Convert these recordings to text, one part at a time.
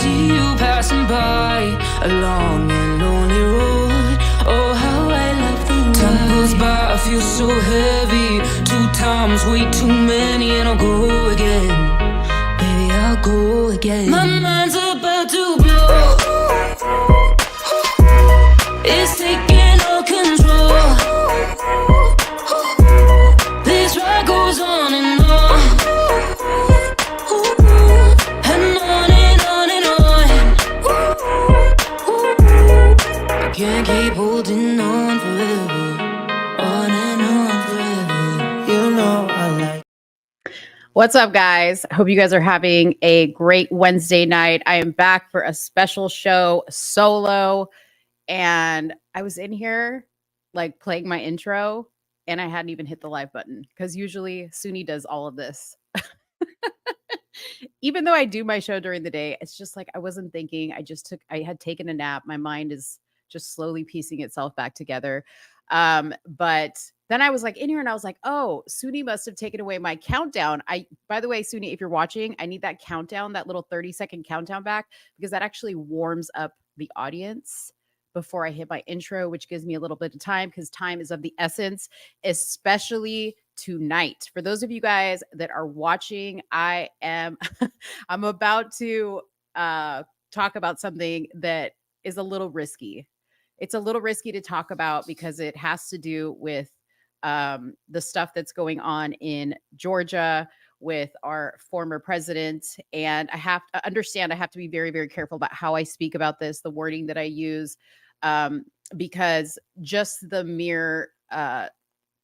see you passing by a long and lonely road. Oh, how I love the night. Time goes by, I feel so heavy. 2 times, way too many, and I'll go again. Baby, I'll go again. My mind's about to blow. It's taking all control. This ride goes on and on. And on and on and on. I can't keep holding on forever. On and on forever. You know I like. What's up, guys? Hope you guys are having a great Wednesday night. I am back for a special show solo. And I was in here like playing my intro and I hadn't even hit the live button because usually Suni does all of this. Even though I do my show during the day, it's just like I wasn't thinking. I had taken a nap. My mind is just slowly piecing itself back together. But then I was like in here and I was like, oh, Suni must have taken away my countdown. By the way, Suni, if you're watching, I need that countdown, that little 30-second countdown back, because that actually warms up the audience before I hit my intro, which gives me a little bit of time because time is of the essence, especially tonight. For those of you guys that are watching, I'm about to talk about something that is a little risky. It's a little risky to talk about because it has to do with the stuff that's going on in Georgia with our former president. And I have to understand, I have to be very, very careful about how I speak about this, the wording that I use, because just the mere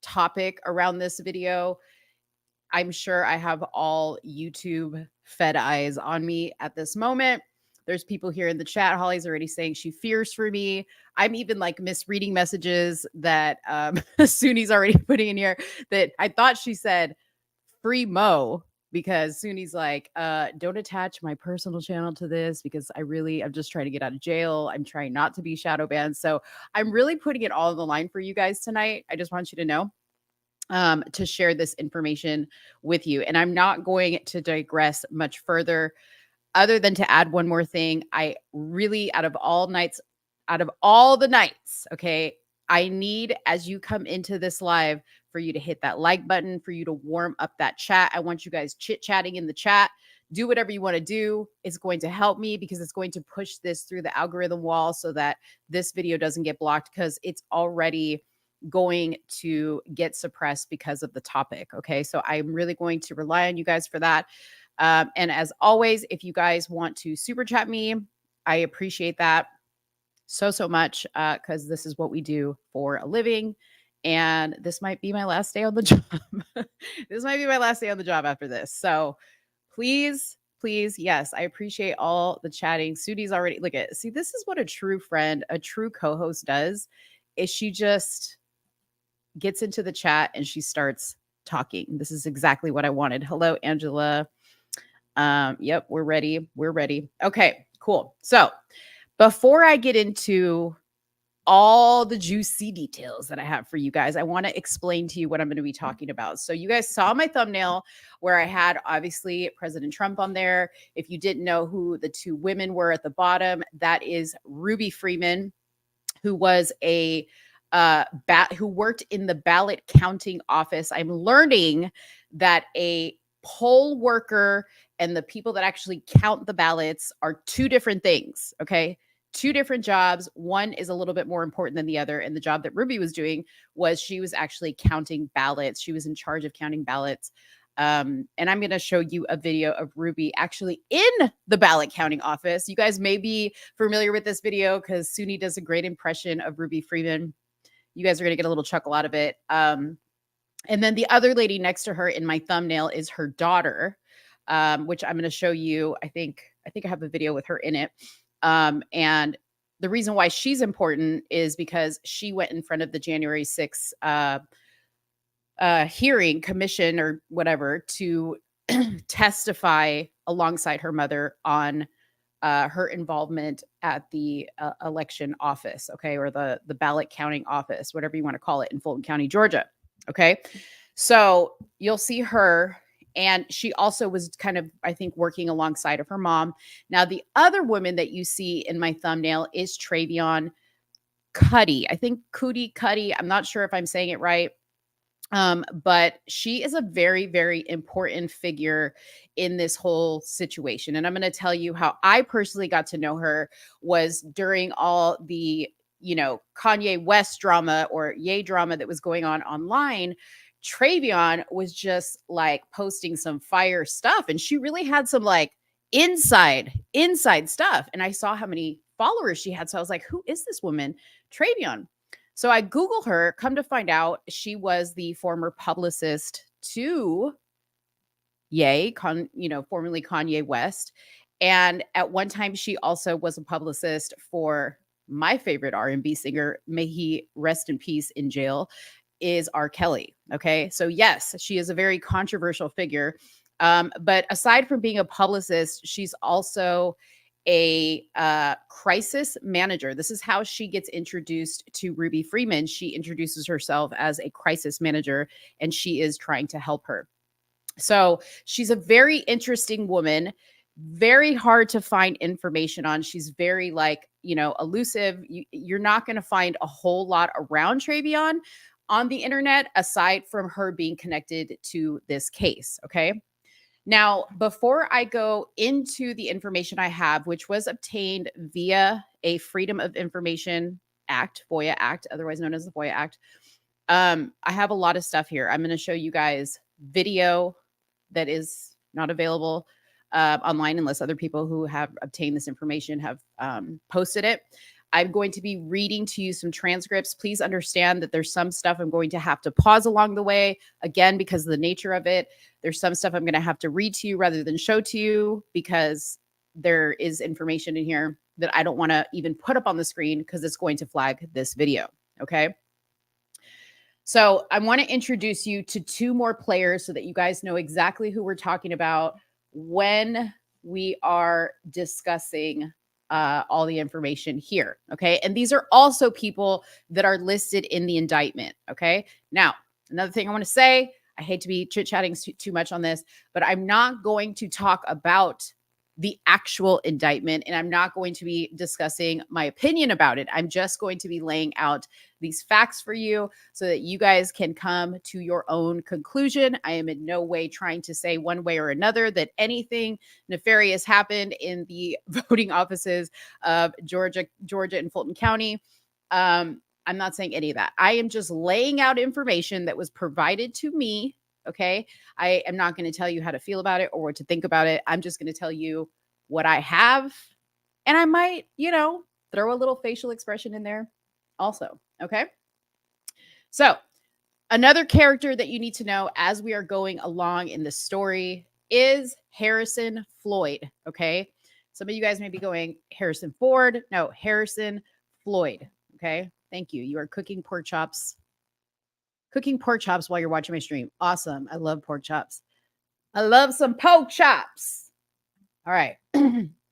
topic around this video, I'm sure I have all YouTube fed eyes on me at this moment. There's people here in the chat. Holly's already saying she fears for me. I'm even like misreading messages that Suni's already putting in here that I thought she said free Mo, because Suni's like, don't attach my personal channel to this because I'm just trying to get out of jail. I'm trying not to be shadow banned. So I'm really putting it all on the line for you guys tonight. I just want you to know to share this information with you. And I'm not going to digress much further other than to add one more thing. I really, out of all the nights, okay, I need, as you come into this live, for you to hit that like button, for you to warm up that chat. I want you guys chit-chatting in the chat. Do whatever you want to do. It's going to help me because it's going to push this through the algorithm wall so that this video doesn't get blocked, because it's already going to get suppressed because of the topic. Okay, so I'm really going to rely on you guys for that. And as always, if you guys want to super chat me, I appreciate that so much, because this is what we do for a living. And this might be my last day on the job. This might be my last day on the job after this. So please, yes, I appreciate all the chatting. Suni's already, see, this is what a true friend, a true co-host does, is she just gets into the chat and she starts talking. This is exactly what I wanted. Hello, Angela. Yep, we're ready. Okay, cool. So before I get into all the juicy details that I have for you guys, I want to explain to you what I'm going to be talking about. So you guys saw my thumbnail where I had obviously President Trump on there. If you didn't know who the 2 women were at the bottom, that is Ruby Freeman, who was who worked in the ballot counting office. I'm learning that a poll worker and the people that actually count the ballots are 2 different things. Okay. 2 different jobs. One is a little bit more important than the other. And the job that Ruby was doing was she was actually counting ballots. She was in charge of counting ballots. And I'm going to show you a video of Ruby actually in the ballot counting office. You guys may be familiar with this video because Suni does a great impression of Ruby Freeman. You guys are going to get a little chuckle out of it. And then the other lady next to her in my thumbnail is her daughter, which I'm going to show you. I think I have a video with her in it. And the reason why she's important is because she went in front of the January 6th hearing commission or whatever to testify alongside her mother on her involvement at the election office, okay, or the ballot counting office, whatever you want to call it, in Fulton County, Georgia. Okay, so you'll see her And she also was kind of, I think, working alongside of her mom. Now, the other woman that you see in my thumbnail is Travion Cuddy. I think Cuddy. I'm not sure if I'm saying it right. But she is a very, very important figure in this whole situation. And I'm going to tell you how I personally got to know her was during all the, Kanye West drama or Ye drama that was going on online. Travion was just like posting some fire stuff, and she really had some like inside stuff. And I saw how many followers she had. So I was like, who is this woman? Travion. So I Google her, come to find out she was the former publicist to formerly Kanye West. And at one time she also was a publicist for my favorite R&B singer, may he rest in peace in jail, is R. Kelly. Okay. So yes, she is a very controversial figure. But aside from being a publicist, she's also a crisis manager. This is how she gets introduced to Ruby Freeman. She introduces herself as a crisis manager, and she is trying to help her. So she's a very interesting woman, very hard to find information on. She's very elusive. You're not going to find a whole lot around Travion on the internet aside from her being connected to this case. Okay. Now, before I go into the information I have, which was obtained via a Freedom of Information Act, FOIA Act, otherwise known as the FOIA Act, I have a lot of stuff here. I'm going to show you guys video that is not available online unless other people who have obtained this information have posted it. I'm going to be reading to you some transcripts. Please understand that there's some stuff I'm going to have to pause along the way, again, because of the nature of it. There's some stuff I'm going to have to read to you rather than show to you because there is information in here that I don't want to even put up on the screen because it's going to flag this video. Okay. So I want to introduce you to two more players so that you guys know exactly who we're talking about when we are discussing all the information here. Okay. And these are also people that are listed in the indictment. Okay. Now, another thing I want to say, I hate to be chit-chatting too much on this, but I'm not going to talk about the actual indictment, and I'm not going to be discussing my opinion about it. I'm just going to be laying out these facts for you so that you guys can come to your own conclusion. I am in no way trying to say one way or another that anything nefarious happened in the voting offices of Georgia and Fulton County. I'm not saying any of that. I am just laying out information that was provided to me. Okay. I am not going to tell you how to feel about it or what to think about it. I'm just going to tell you what I have. And I might, throw a little facial expression in there also. Okay. So another character that you need to know as we are going along in the story is Harrison Floyd. Okay. Some of you guys may be going, Harrison Ford. No, Harrison Floyd. Okay. Thank you. You are cooking pork chops while you're watching my stream. Awesome. I love pork chops. I love some pork chops. All right.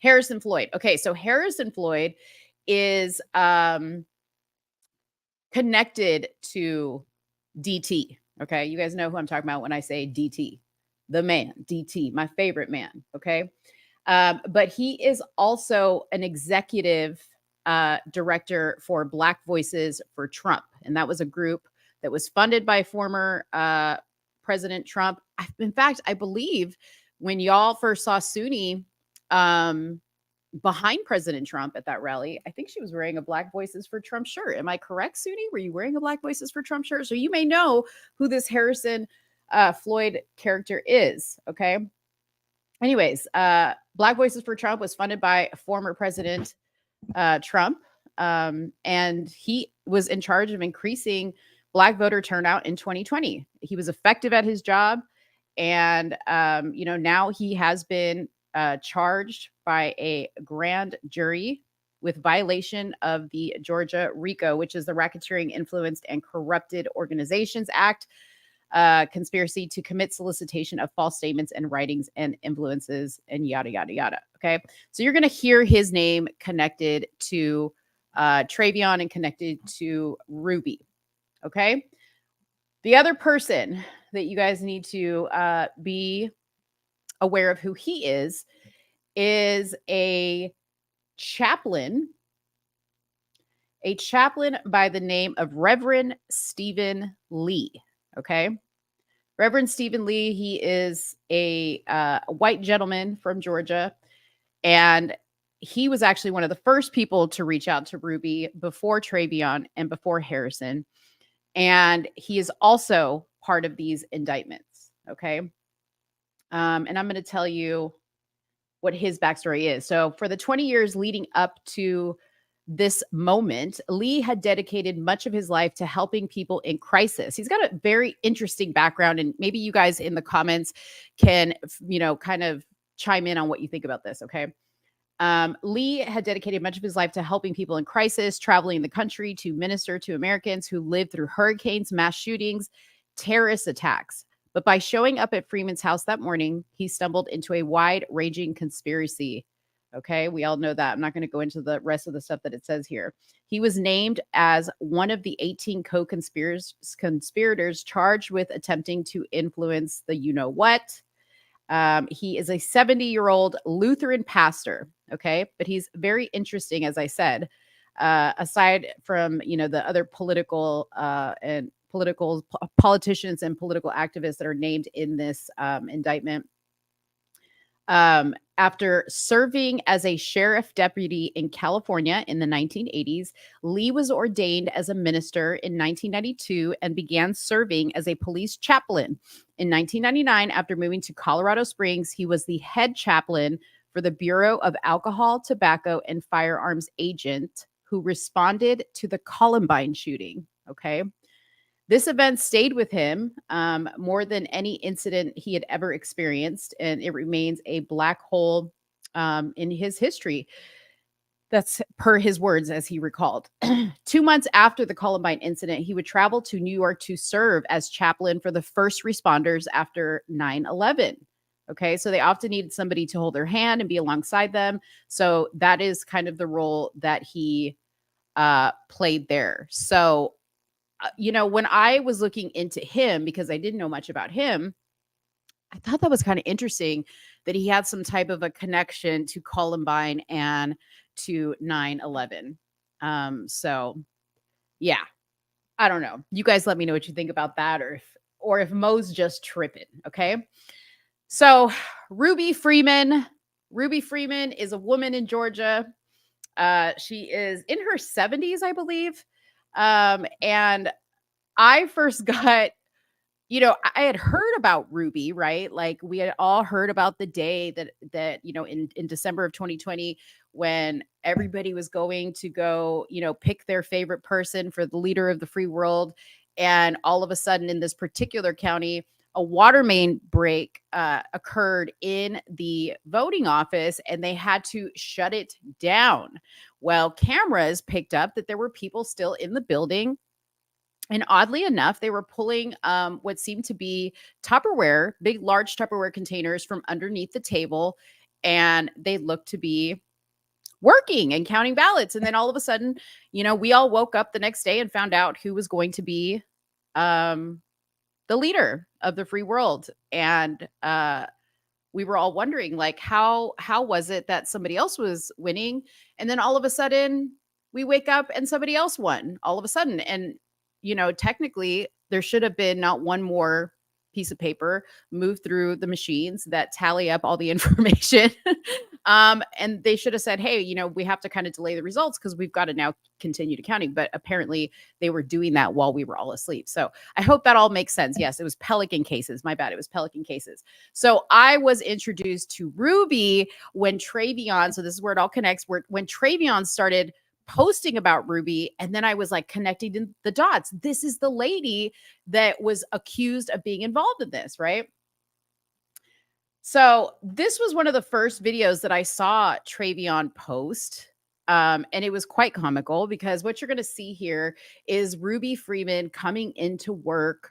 Harrison Floyd. Okay. So Harrison Floyd is connected to DT. Okay. You guys know who I'm talking about when I say DT, the man, DT, my favorite man. Okay. But he is also an executive director for Black Voices for Trump. And that was a group that was funded by former President Trump. In fact, I believe when y'all first saw Suni behind President Trump at that rally, I think she was wearing a Black Voices for Trump shirt. Am I correct, Suni? Were you wearing a Black Voices for Trump shirt? So you may know who this Harrison Floyd character is. Okay. Anyways, Black Voices for Trump was funded by former President Trump. And he was in charge of increasing Black voter turnout in 2020. He was effective at his job. And, now he has been charged by a grand jury with violation of the Georgia RICO, which is the Racketeering, Influenced, and Corrupted Organizations Act, conspiracy to commit solicitation of false statements and writings and influences and yada, yada, yada. Okay. So you're going to hear his name connected to Travion and connected to Ruby. Okay. The other person that you guys need to be aware of who he is a chaplain by the name of Reverend Stephen Lee. Okay. Reverend Stephen Lee, he is a white gentleman from Georgia. And he was actually one of the first people to reach out to Ruby before Travion and before Harrison. And he is also part of these indictments. Okay. And I'm going to tell you what his backstory is. So, for the 20 years leading up to this moment, Lee had dedicated much of his life to helping people in crisis. He's got a very interesting background, and maybe you guys in the comments can, kind of chime in on what you think about this. Okay. Lee had dedicated much of his life to helping people in crisis, traveling the country to minister to Americans who lived through hurricanes, mass shootings, terrorist attacks. But by showing up at Freeman's house that morning, he stumbled into a wide-ranging conspiracy. Okay, we all know that. I'm not going to go into the rest of the stuff that it says here. He was named as one of the 18 co-conspirators charged with attempting to influence the you-know-what. He is a 70-year-old Lutheran pastor, okay? But he's very interesting, as I said. Aside from, the other politicians and political activists that are named in this indictment. After serving as a sheriff deputy in California in the 1980s, Lee was ordained as a minister in 1992 and began serving as a police chaplain. In 1999, after moving to Colorado Springs, he was the head chaplain for the Bureau of Alcohol, Tobacco, and Firearms agent who responded to the Columbine shooting. Okay. This event stayed with him more than any incident he had ever experienced, and it remains a black hole in his history. That's per his words, as he recalled. 2 months after the Columbine incident, he would travel to New York to serve as chaplain for the first responders after 9/11. Okay, so they often needed somebody to hold their hand and be alongside them. So that is kind of the role that he played there. So when I was looking into him, because I didn't know much about him, I thought that was kind of interesting that he had some type of a connection to Columbine and to 9/11. So yeah, I don't know. You guys let me know what you think about that, or if Mo's just tripping. Okay. So Ruby Freeman is a woman in Georgia. She is in her 70s, I believe. And I first got, I had heard about Ruby, right? Like we had all heard about the day that in December of 2020, when everybody was going to go, pick their favorite person for the leader of the free world. And all of a sudden in this particular county, a water main break occurred in the voting office and they had to shut it down. Well, cameras picked up that there were people still in the building. And oddly enough, they were pulling what seemed to be Tupperware, big, large Tupperware containers from underneath the table. And they looked to be working and counting ballots. And then all of a sudden, we all woke up the next day and found out who was going to be the leader of the free world. And we were all wondering, like, how was it that somebody else was winning? And then all of a sudden we wake up and somebody else won all of a sudden. And, technically there should have been not one more piece of paper move through the machines that tally up all the information. And they should have said, hey, we have to kind of delay the results because we've got to now continue to counting. But apparently they were doing that while we were all asleep. So I hope that all makes sense. Yes, it was Pelican cases. My bad. It was Pelican cases. So I was introduced to Ruby when Travion, so this is where it all connects, when Travion started posting about Ruby. And then I was like connecting the dots. This is the lady that was accused of being involved in this, right? So this was one of the first videos that I saw Travion post. And it was quite comical because what you're going to see here is Ruby Freeman coming into work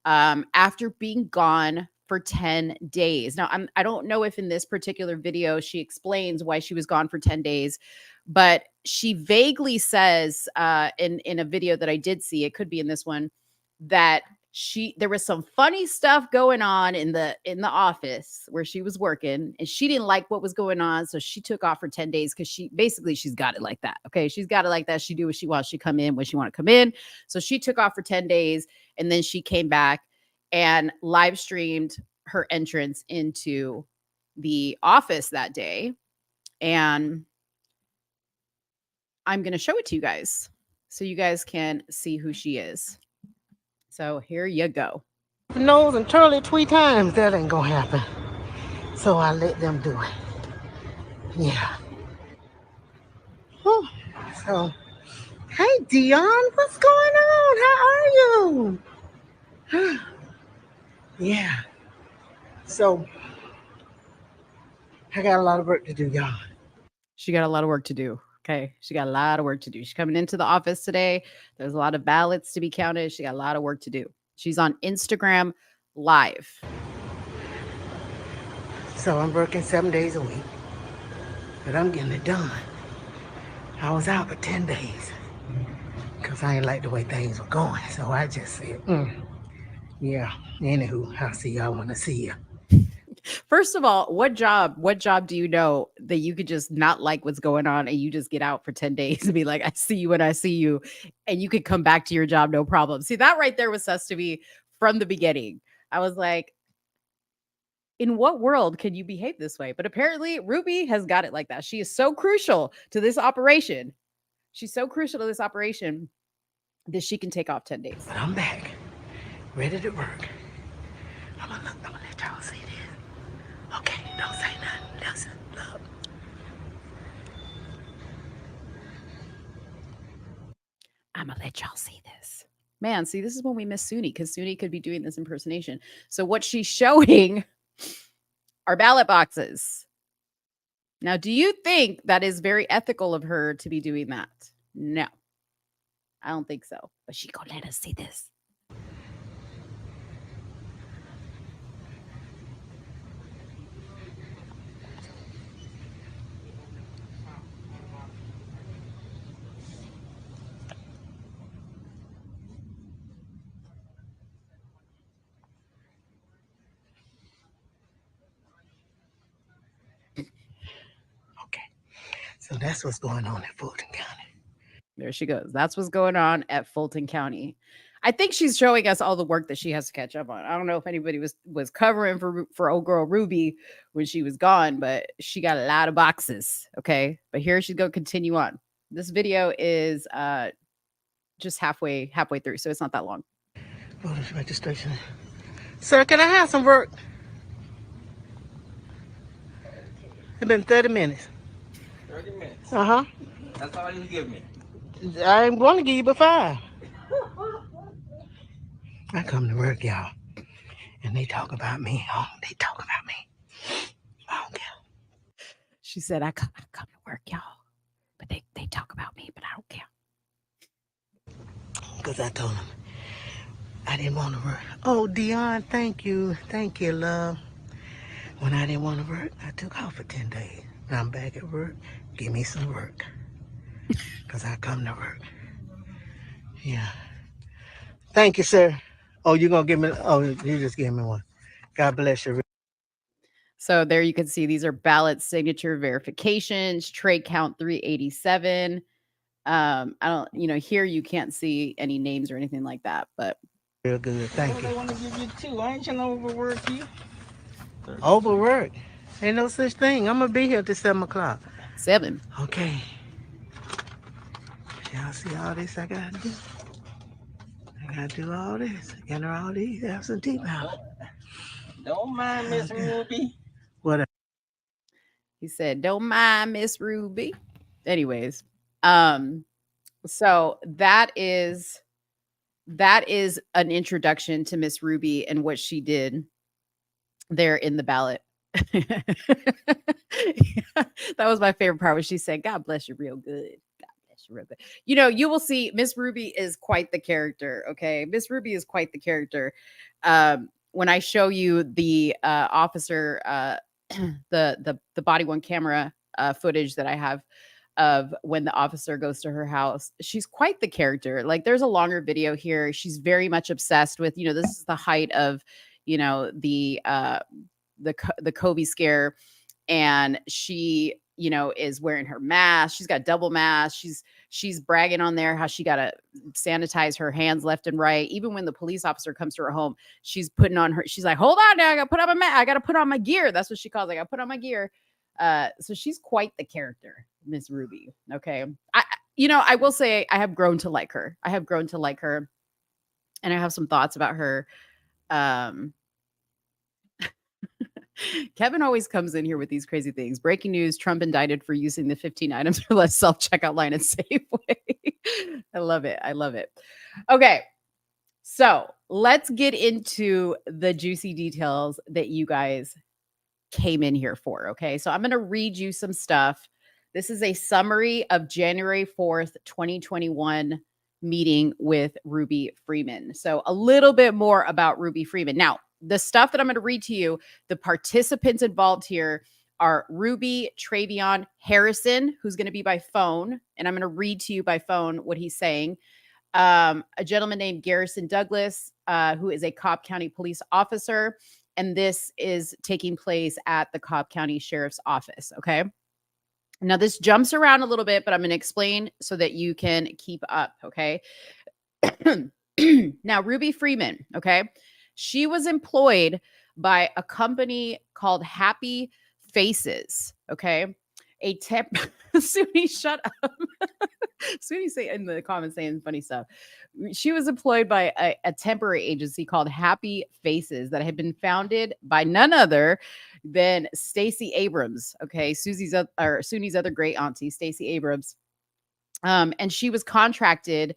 after being gone for 10 days. Now, I don't know if in this particular video she explains why she was gone for 10 days, but she vaguely says in a video that I did see, it could be in this one, that there was some funny stuff going on in the office where she was working, and she didn't like what was going on, so she took off for 10 days because she's got it like that. Okay, she's got it like that. She do what she wants. She come in when she want to come in. So she took off for 10 days, and then she came back and live streamed her entrance into the office that day. And I'm going to show it to you guys so you guys can see who she is. So here you go. Nose and turn it 3 times, that ain't gonna happen. So I let them do it. Yeah. Whew. So, hey Dion, what's going on? How are you? Yeah. So, I got a lot of work to do, y'all. She got a lot of work to do. Okay. She got a lot of work to do. She's coming into the office today. There's a lot of ballots to be counted. She got a lot of work to do. She's on Instagram Live. So I'm working 7 days a week, but I'm getting it done. I was out for 10 days because I ain't like the way things were going. So I just said, yeah, anywho, I'll see y'all when I see you. First of all, what job do you know that you could just not like what's going on and you just get out for 10 days and be like, I see you when I see you, and you could come back to your job, no problem. See, that right there was sus to me from the beginning. I was like, in what world can you behave this way? But apparently Ruby has got it like that. She is so crucial to this operation. She's so crucial to this operation that she can take off 10 days. But I'm back, ready to work. I'm gonna let y'all see this. Okay, don't say nothing. Listen, look. I'm gonna let y'all see this. Man, see, this is when we miss Suni, because Suni could be doing this impersonation. So what she's showing are ballot boxes. Now, do you think that is very ethical of her to be doing that? No, I don't think so. But she gonna let us see this. Okay, so that's what's going on in Fulton County. There she goes. That's what's going on at Fulton County. I think she's showing us all the work that she has to catch up on. I don't know if anybody was covering for old girl Ruby when she was gone, but she got a lot of boxes. Okay, but here she's going to continue on. This video is just halfway through, so it's not that long. Voter's registration. Sir, can I have some work? It's been 30 minutes. 30 minutes. Uh-huh. That's all you give me. I ain't going to give you but 5. I come to work, y'all, and they talk about me. Oh, they talk about me. I don't care. She said, I come to work, y'all, but they talk about me, but I don't care. Because I told them I didn't want to work. Oh, Dion, thank you. Thank you, love. When I didn't want to work, I took off for 10 days. Now I'm back at work. Give me some work. Because I come to work. Yeah. Thank you, sir. Oh, you're going to give me, oh, you just gave me one. God bless you. So there you can see these are ballot signature verifications, trade count 387. I don't, here you can't see any names or anything like that, but Real good. Thank you. They want to give you 2. I ain't trying to overwork you. Overwork? Ain't no such thing. I'm going to be here till 7 o'clock. 7. Okay. Y'all see all this I got to do? I got to do all this. Enter all these absentee ballots. Don't mind Miss Ruby. What? He said, "Don't mind Miss Ruby." Anyways, so that is an introduction to Miss Ruby and what she did there in the ballot. That was my favorite part when she said, "God bless you real good. God bless you real good." You will see Miss Ruby is quite the character. Okay, Miss Ruby is quite the character. When I show you the officer, the body worn camera footage that I have of when the officer goes to her house. She's quite the character. Like, there's a longer video here. She's very much obsessed with, this is the height of, the Kobe scare, and she, is wearing her mask. She's got double mask. She's bragging on there how she got to sanitize her hands left and right. Even when the police officer comes to her home, she's like, hold on now, I got to put on I got to put on my gear. That's what she calls it. I got to put on my gear. So she's quite the character, Miss Ruby. Okay. I will say I have grown to like her. And I have some thoughts about her. Kevin always comes in here with these crazy things. Breaking news: Trump indicted for using the 15 items or less self-checkout line at Safeway. I love it. Okay. So let's get into the juicy details that you guys came in here for. Okay. So I'm going to read you some stuff. This is a summary of January 4th, 2021 meeting with Ruby Freeman. So a little bit more about Ruby Freeman. Now, the stuff that I'm going to read to you, the participants involved here are Ruby Travion Harrison, who's going to be by phone. And I'm going to read to you by phone what he's saying. A gentleman named Garrison Douglas, who is a Cobb County police officer. And this is taking place at the Cobb County Sheriff's Office. Okay. Now, this jumps around a little bit, but I'm going to explain so that you can keep up. Okay. Now, Ruby Freeman. Okay. She was employed by a company called Happy Faces. Okay. Suni, shut up. Suni say in the comments saying funny stuff. She was employed by a temporary agency called Happy Faces that had been founded by none other than Stacey Abrams. Okay. Suni's other great auntie, Stacey Abrams. And she was contracted,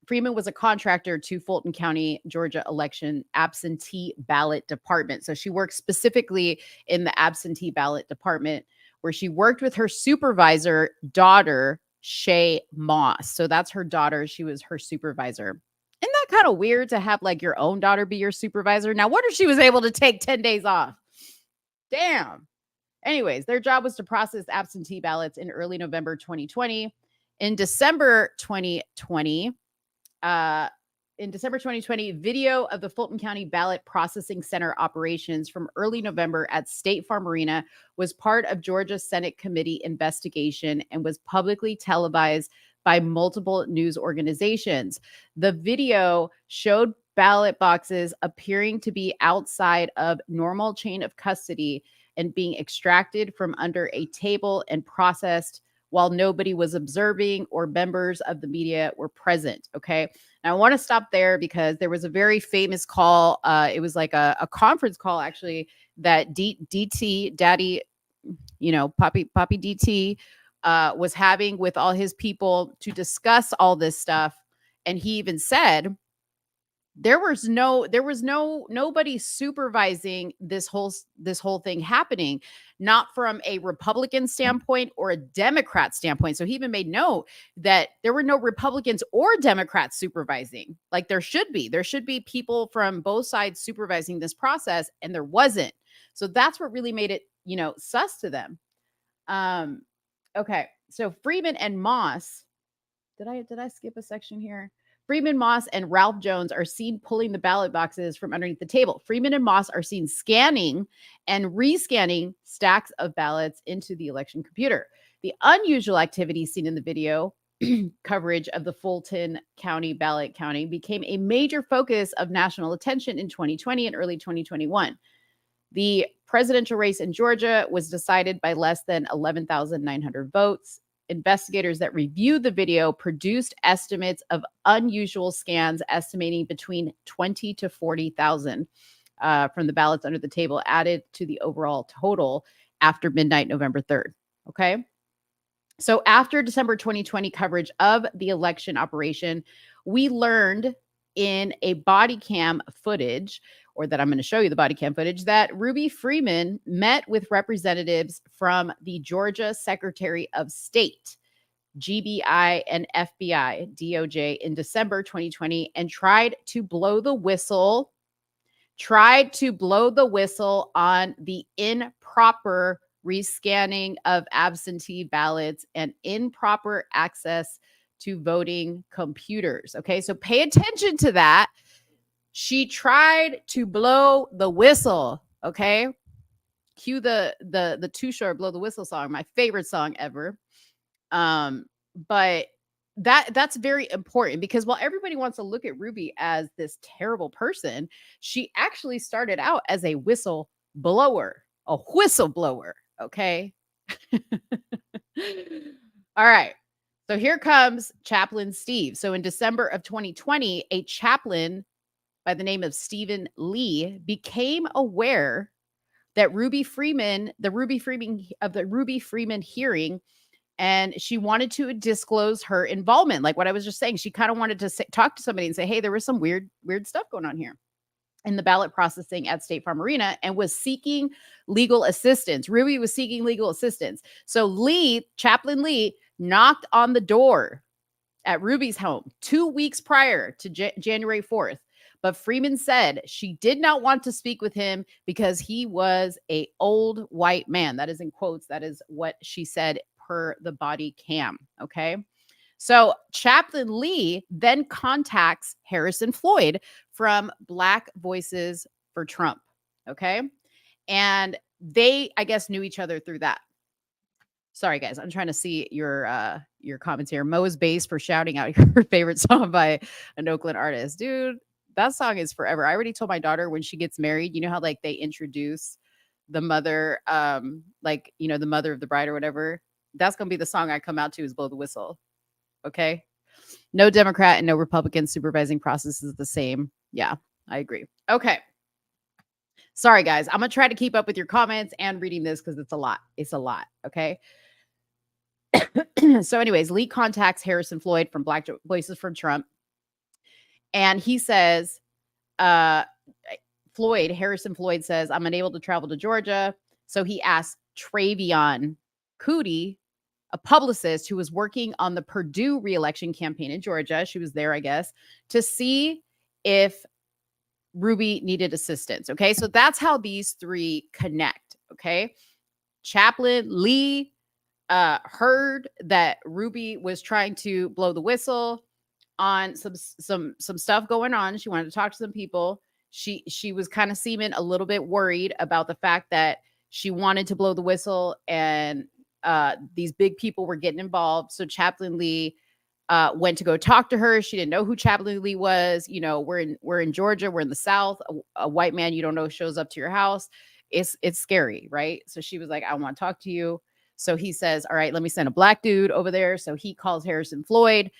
Freeman was a contractor to Fulton County, Georgia election absentee ballot department. So she worked specifically in the absentee ballot department, where she worked with her supervisor daughter, Shay Moss. So that's her daughter. She was her supervisor. Isn't that kind of weird to have like your own daughter be your supervisor? Now, what if she was able to take 10 days off? Damn. Anyways, their job was to process absentee ballots in early November 2020. In December 2020, video of the Fulton County Ballot Processing Center operations from early November at State Farm Arena was part of Georgia Senate Committee investigation and was publicly televised by multiple news organizations. The video showed ballot boxes appearing to be outside of normal chain of custody and being extracted from under a table and processed while nobody was observing or members of the media were present. Okay. Now I want to stop there because there was a very famous call. It was like a conference call, actually, that DT, Daddy, Poppy DT, was having with all his people to discuss all this stuff. And he even said, there was nobody supervising this whole thing happening, not from a Republican standpoint or a Democrat standpoint. So he even made note that there were no Republicans or Democrats supervising. Like there should be people from both sides supervising this process, and there wasn't. So that's what really made it, sus to them. Okay. So Freeman and Moss, did I skip a section here? Freeman, Moss, and Ralph Jones are seen pulling the ballot boxes from underneath the table. Freeman and Moss are seen scanning and rescanning stacks of ballots into the election computer. The unusual activity seen in the video coverage of the Fulton County ballot counting became a major focus of national attention in 2020 and early 2021. The presidential race in Georgia was decided by less than 11,900 votes. Investigators that reviewed the video produced estimates of unusual scans, estimating between 20 to 40,000 from the ballots under the table added to the overall total after midnight, November 3rd. Okay. So after December 2020 coverage of the election operation, we learned in a body cam footage, or that I'm going to show you the body cam footage, that Ruby Freeman met with representatives from the Georgia Secretary of State, GBI, and FBI, DOJ, in December 2020 and tried to blow the whistle on the improper rescanning of absentee ballots, and improper access to voting computers. Okay, so pay attention to that. She tried to blow the whistle. Okay, cue the Too Short Blow the Whistle song, my favorite song ever. But that's very important, because while everybody wants to look at Ruby as this terrible person, she actually started out as a whistleblower, a whistleblower. Okay. All right. So here comes Chaplain Steve. So in December of 2020, a chaplain by the name of Stephen Lee became aware that the Ruby Freeman hearing, and she wanted to disclose her involvement. Like what I was just saying, she kind of wanted to talk to somebody and say, hey, there was some weird stuff going on here in the ballot processing at State Farm Arena, and was seeking legal assistance. Ruby was seeking legal assistance. So Chaplain Lee knocked on the door at Ruby's home 2 weeks prior to January 4th. But Freeman said she did not want to speak with him because he was an old white man. That is in quotes. That is what she said per the body cam. Okay. So Chaplain Lee then contacts Harrison Floyd from Black Voices for Trump. Okay. And they, I guess, knew each other through that. Sorry, guys. I'm trying to see your comments here. Mo is based for shouting out your favorite song by an Oakland artist. Dude, that song is forever. I already told my daughter when she gets married, you know how like they introduce the mother, like, you know, the mother of the bride or whatever. That's going to be the song I come out to, is Blow the Whistle. Okay. No Democrat and no Republican supervising process is the same. Yeah, I agree. Okay. Sorry, guys. I'm going to try to keep up with your comments and reading this because it's a lot. It's a lot. Okay. So anyways, Lee contacts Harrison Floyd from Black Voices for Trump. And he says, Harrison Floyd says, I'm unable to travel to Georgia. So he asked Travion Cootie, a publicist who was working on the Purdue reelection campaign in Georgia. She was there, I guess, to see if Ruby needed assistance. Okay. So that's how these three connect. Okay. Chaplain Lee heard that Ruby was trying to blow the whistle on some stuff going on. She wanted to talk to some people. She was kind of seeming a little bit worried about the fact that she wanted to blow the whistle, and these big people were getting involved. So Chaplain Lee went to go talk to her. She didn't know who Chaplain Lee was. You know, we're in Georgia. We're in the South. A white man you don't know shows up to your house. It's scary, right? So she was like, I want to talk to you. So he says, all right, let me send a black dude over there. So he calls Harrison Floyd,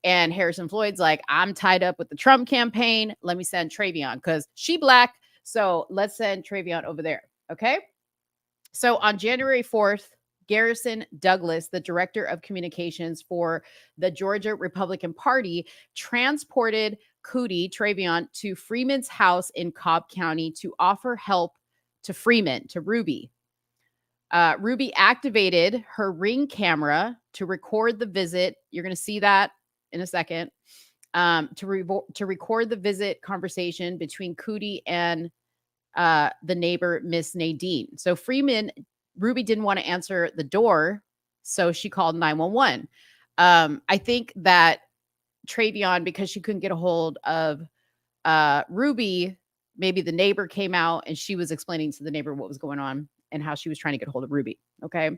and Harrison Floyd's like, I'm tied up with the Trump campaign. Let me send Travion because she black. So let's send Travion over there. Okay. So on January 4th, Garrison Douglas, the director of communications for the Georgia Republican Party, transported Travion to Freeman's house in Cobb County to offer help to Freeman, to Ruby. Ruby activated her Ring camera to record the visit. You're going to see that in a second. To record the visit conversation between Cootie and the neighbor, Miss Nadine. So Ruby didn't want to answer the door, so she called 911. I think that Travion, because she couldn't get a hold of Ruby, maybe the neighbor came out and she was explaining to the neighbor what was going on and how she was trying to get a hold of Ruby. Okay.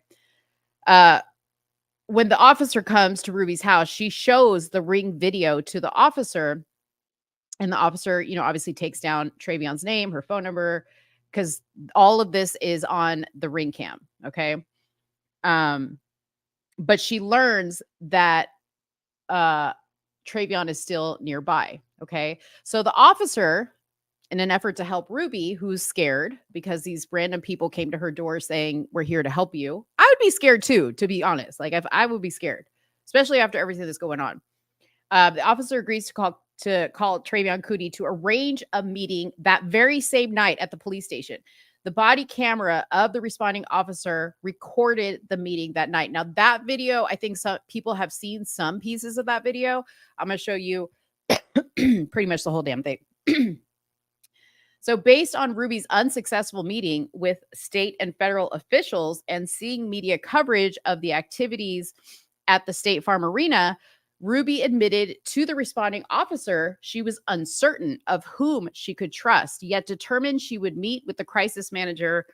When the officer comes to Ruby's house, she shows the Ring video to the officer. And the officer, you know, obviously takes down Travion's name, her phone number, because all of this is on the Ring cam. Okay. But she learns that Travion is still nearby. Okay. So the officer, in an effort to help Ruby, who's scared because these random people came to her door saying, we're here to help you. I would be scared too, to be honest. Like if I would be scared, especially after everything that's going on. The officer agrees to call Travion Cootie to arrange a meeting that very same night at the police station. The body camera of the responding officer recorded the meeting that night. Now that video, I think some people have seen some pieces of that video. I'm going to show you pretty much the whole damn thing. So based on Ruby's unsuccessful meeting with state and federal officials and seeing media coverage of the activities at the State Farm Arena, Ruby admitted to the responding officer she was uncertain of whom she could trust, yet determined she would meet with the crisis manager,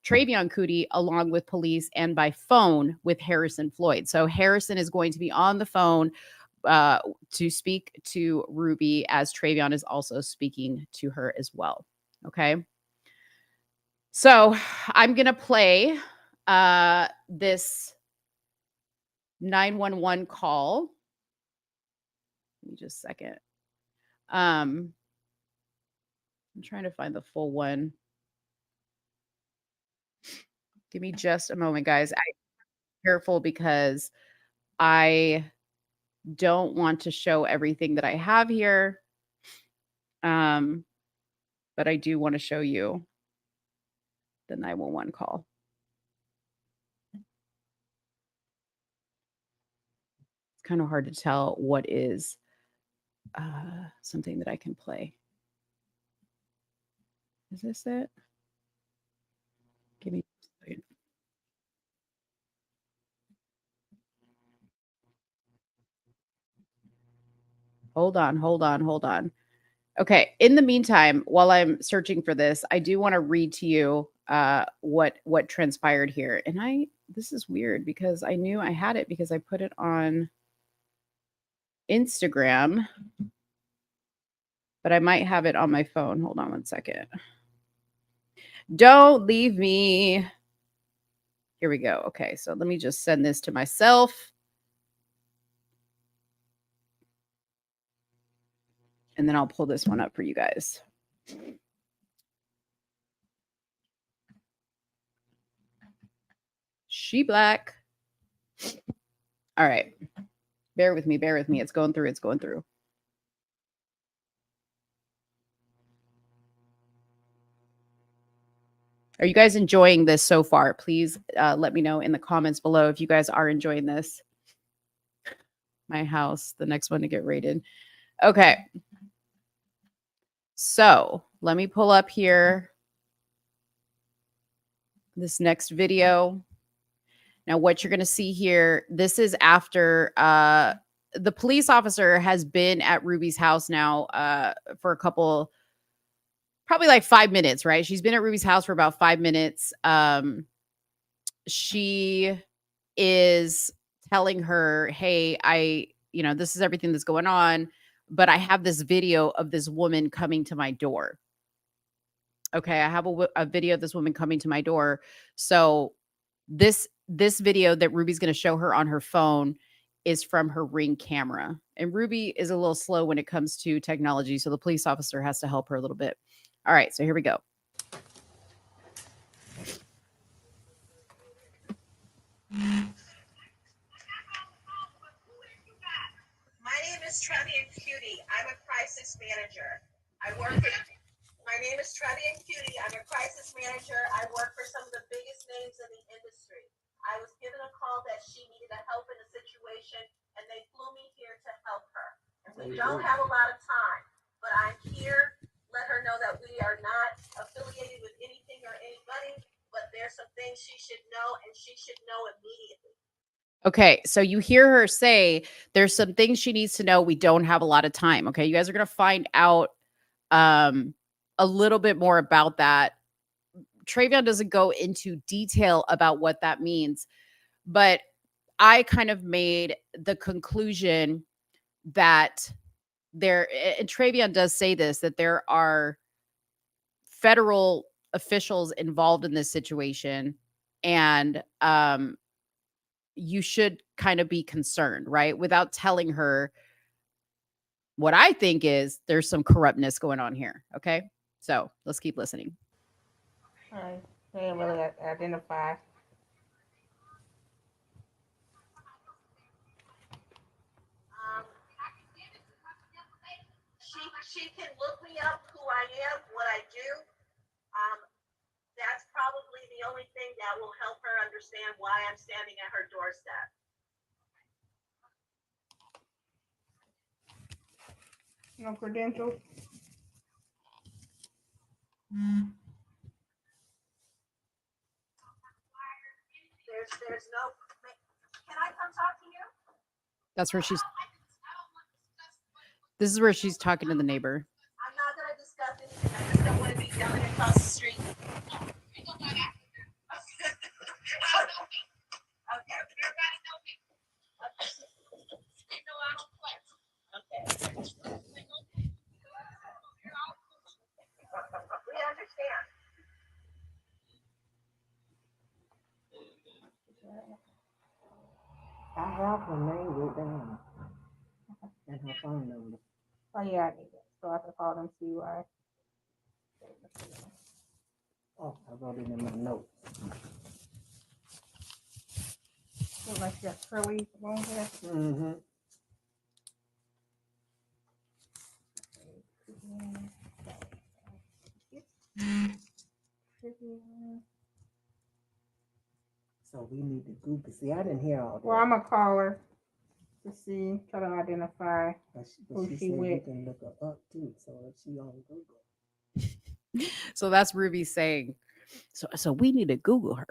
Travion Cootie, along with police and by phone with Harrison Floyd. So Harrison is going to be on the phone to speak to Ruby, as Travion is also speaking to her as well. Okay. So I'm going to play this 911 call. Give me just a second. I'm trying to find the full one. Give me just a moment, guys. I'm careful because I don't want to show everything that I have here. But I do want to show you the 911 call. It's kind of hard to tell what is something that I can play. Is this it? Give me a second. Hold on. Okay. In the meantime, while I'm searching for this, I do want to read to you what transpired here. And this is weird because I knew I had it because I put it on Instagram, but I might have it on my phone. Hold on one second. Don't leave me. Here we go. Okay. So let me just send this to myself. And then I'll pull this one up for you guys. She black. All right. Bear with me. It's going through. Are you guys enjoying this so far? Please let me know in the comments below if you guys are enjoying this. My house, the next one to get rated. Okay. So let me pull up here this next video. Now, what you're going to see here, this is after the police officer has been at Ruby's house now for a couple, probably like 5 minutes, right? She's been at Ruby's house for about 5 minutes. She is telling her, hey, this is everything that's going on, but I have this video of this woman coming to my door. Okay, I have a video of this woman coming to my door. So this video that Ruby's going to show her on her phone is from her Ring camera. And Ruby is a little slow when it comes to technology, so the police officer has to help her a little bit. All right, so here we go. My name is Travion Cootie. I'm a crisis manager. My name is Travion Cootie. I'm a crisis manager. I work for some of the biggest names in the industry. I was given a call that she needed help in a situation, and they flew me here to help her. And we don't have a lot of time, but I'm here. Let her know that we are not affiliated with anything or anybody, but there's some things she should know, and she should know immediately. Okay, so you hear her say there's some things she needs to know. We don't have a lot of time. Okay, you guys are going to find out a little bit more about that. Travion doesn't go into detail about what that means, but I kind of made the conclusion that and Travion does say this, that there are federal officials involved in this situation, and you should kind of be concerned, right? Without telling her what I think is there's some corruptness going on here. Okay. So let's keep listening. All right. They didn't really identify. She can look me up, who I am, what I do. That's probably the only thing that will help her understand why I'm standing at her doorstep. No credentials? There's no. Can I come talk to you? That's where she's. This is where she's talking to the neighbor. I'm not going to discuss anything. I just don't want to be yelling across the street. Okay. Everybody know me. No, I don't play. Okay. We understand. I have her name wrote down and her phone number. Oh yeah, I need it. So I can call them, see why. Oh, I wrote it in my notes. Look like you got curly long hair. Mm-hmm. So we need to Google. See, I didn't hear all that. Well, I'm gonna call her to see, try to identify. But who she she said with. you can look her up too. So if she on Google. So that's Ruby saying, so we need to Google her.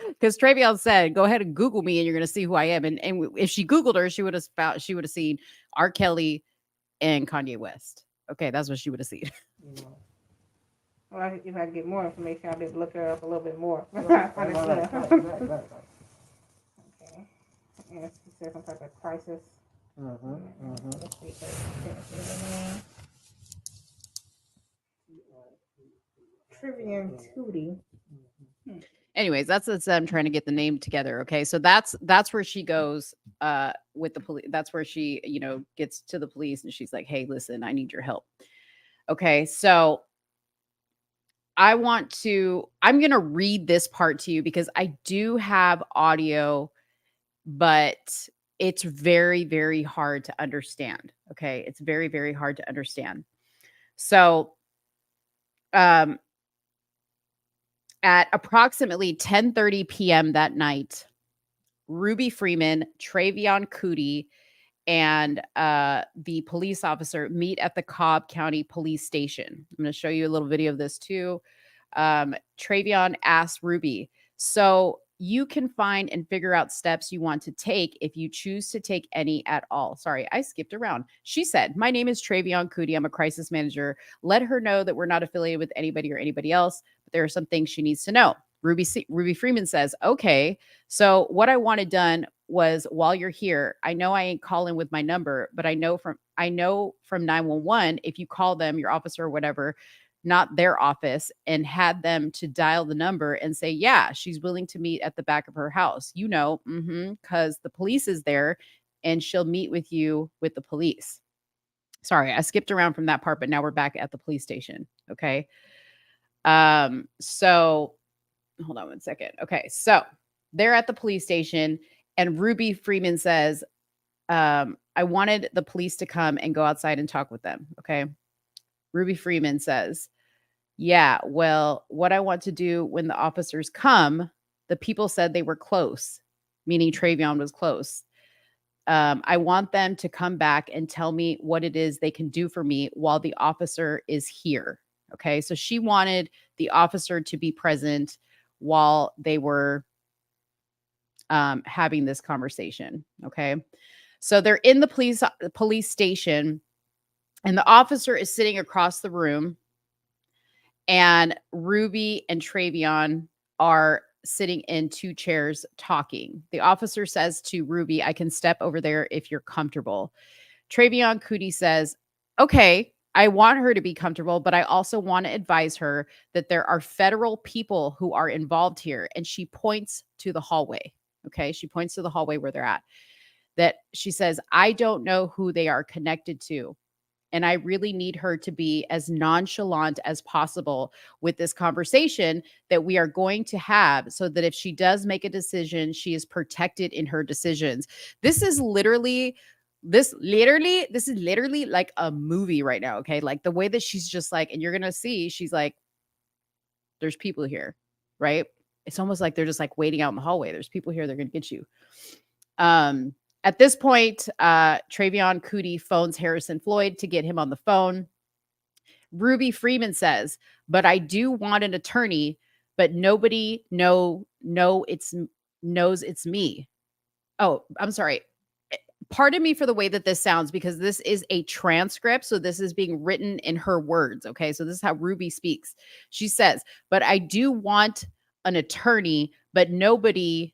Because Travion said, go ahead and Google me and you're going to see who I am. And if she Googled her, she would have seen R. Kelly and Kanye West. Okay, that's what she would have seen. You know. Well, if I get more information, I'll be able to look her up a little bit more. Right. Okay. And it's considered some type of crisis. Let's see, Trivian Tootie. Anyways, that's them trying to get the name together. Okay, so that's where she goes with the police. That's where she gets to the police and she's like, hey, listen, I need your help. Okay, so I'm gonna read this part to you because I do have audio, but it's very, very hard to understand. Okay, it's very, very hard to understand. So at approximately 10:30 p.m. that night, Ruby Freeman, Travion Cootie, and the police officer meet at the Cobb County Police Station. I'm going to show you a little video of this too. Travion asks Ruby, so you can find and figure out steps you want to take if you choose to take any at all. Sorry, I skipped around. She said, my name is Travion Cootie. I'm a crisis manager. Let her know that we're not affiliated with anybody or anybody else, but there are some things she needs to know. Ruby Freeman says, okay, so what I wanted done was while you're here, I know I ain't calling with my number, but I know from 911, if you call them, your officer or whatever, not their office, and had them to dial the number and say, yeah, she's willing to meet at the back of her house, because the police is there and she'll meet with you with the police. Sorry, I skipped around from that part, but now we're back at the police station. Okay. So hold on one second. Okay. So they're at the police station and Ruby Freeman says, I wanted the police to come and go outside and talk with them. Okay. Ruby Freeman says, yeah, well, what I want to do when the officers come, the people said they were close, meaning Travion was close. I want them to come back and tell me what it is they can do for me while the officer is here. Okay. So she wanted the officer to be present while they were having this conversation. Okay. So they're in the police station and the officer is sitting across the room and Ruby and Travion are sitting in two chairs talking. The officer says to Ruby, I can step over there if you're comfortable. Travion Cootie says, okay, I want her to be comfortable, but I also want to advise her that there are federal people who are involved here. And she points to the hallway. Okay. She points to the hallway where they're at. That she says, I don't know who they are connected to. And I really need her to be as nonchalant as possible with this conversation that we are going to have so that if she does make a decision, she is protected in her decisions. This is literally like a movie right now. Okay. Like the way that she's just like, and you're going to see, she's like, there's people here, right? It's almost like they're just like waiting out in the hallway. There's people here. They're going to get you. At this point, Travion Cootie phones Harrison Floyd to get him on the phone. Ruby Freeman says, but I do want an attorney, but nobody knows it's me. Oh, I'm sorry. Pardon me for the way that this sounds, because this is a transcript. So this is being written in her words. Okay. So this is how Ruby speaks. She says, but I do want an attorney, but nobody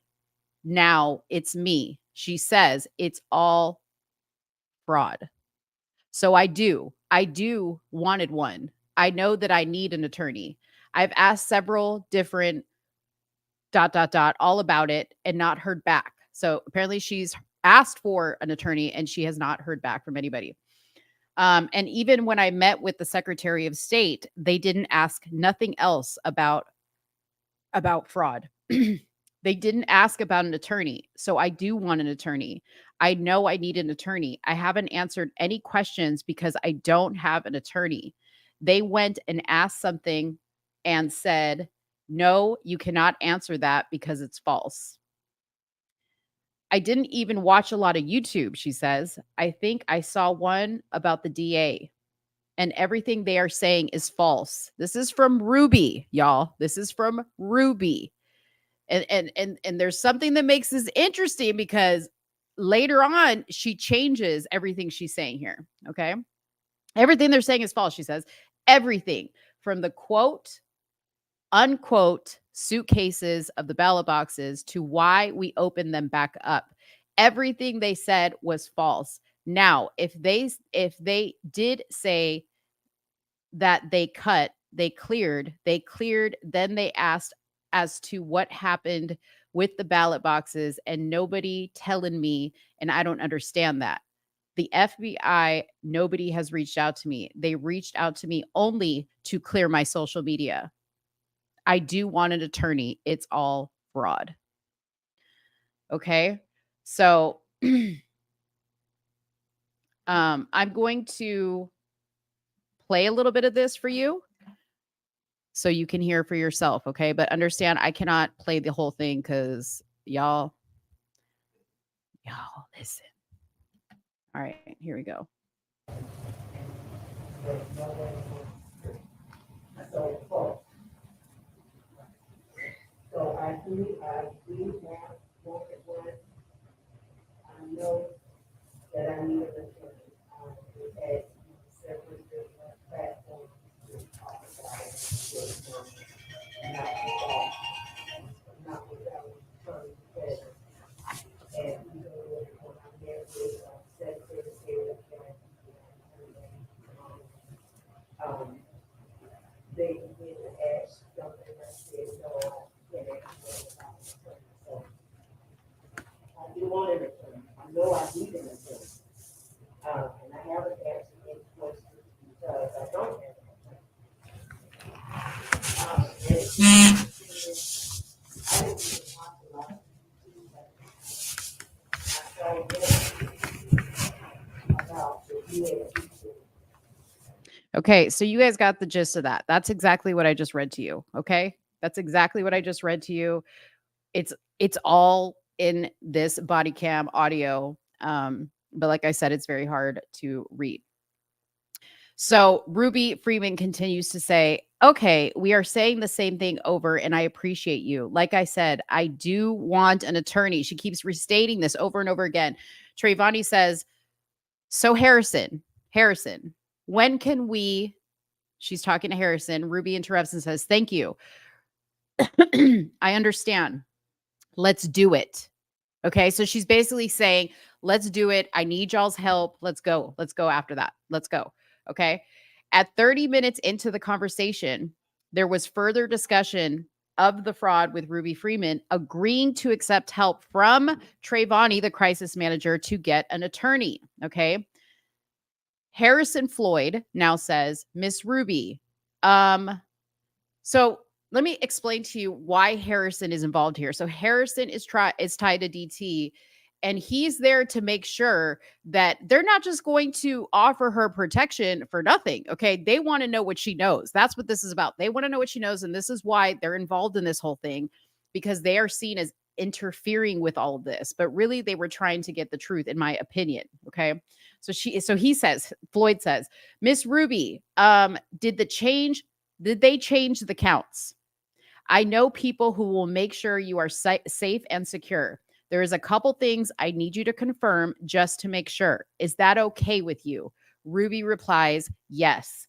now it's me. She says it's all fraud. So I do wanted one. I know that I need an attorney. I've asked several different ... all about it and not heard back. So apparently she's asked for an attorney and she has not heard back from anybody. And even when I met with the Secretary of State, they didn't ask nothing else about fraud. They didn't ask about an attorney. So I do want an attorney. I know I need an attorney. I haven't answered any questions because I don't have an attorney. They went and asked something and said, no, you cannot answer that because it's false. I didn't even watch a lot of YouTube, she says. I think I saw one about the DA, and everything they are saying is false. This is from Ruby, y'all. This is from Ruby. And there's something that makes this interesting because later on she changes everything she's saying here. Okay. Everything they're saying is false, she says. Everything from the quote, unquote suitcases of the ballot boxes to why we opened them back up. Everything they said was false. Now, if they did say that they cleared, then they asked as to what happened with the ballot boxes and nobody telling me, and I don't understand that. The FBI, nobody has reached out to me. They reached out to me only to clear my social media. I do want an attorney. It's all fraud. Okay. So I'm going to play a little bit of this for you so you can hear for yourself. Okay. But understand, I cannot play the whole thing because y'all listen. All right, here we go. So I do have more than one. I know that I need an attorney. It has several different platforms to talk about it. Not without attorney present. And even when I met with Secretary of State, they begin to ask something, I said, no, I can't answer about an attorney. So I do want an attorney. I know I need an attorney. And I haven't answered any questions because I don't have an attorney. I didn't even watch a lot of YouTube. I saw about the U.S. Okay, so you guys got the gist of that. That's exactly what I just read to you. Okay, that's exactly what I just read to you. It's all in this body cam audio. But like I said, it's very hard to read. So Ruby Freeman continues to say, okay, we are saying the same thing over, and I appreciate you. Like I said, I do want an attorney. She keeps restating this over and over again. Trayvani says, so Harrison, when can we... She's talking to Harrison. Ruby interrupts and says, thank you. I understand. Let's do it. Okay. So she's basically saying, let's do it. I need y'all's help. Let's go. Let's go after that. Let's go. Okay. At 30 minutes into the conversation, there was further discussion of the fraud with Ruby Freeman agreeing to accept help from Trayvani, the crisis manager, to get an attorney. Okay. Harrison Floyd now says, Miss Ruby. So let me explain to you why Harrison is involved here. So Harrison is tied to DT, and he's there to make sure that they're not just going to offer her protection for nothing. Okay. They want to know what she knows. That's what this is about. They want to know what she knows. And this is why they're involved in this whole thing, because they are seen as interfering with all of this, but really they were trying to get the truth, in my opinion. Okay. So he says, Floyd says, Miss Ruby, did they change the counts? I know people who will make sure you are safe and secure. There is a couple things I need you to confirm just to make sure. Is that okay with you? Ruby replies, yes.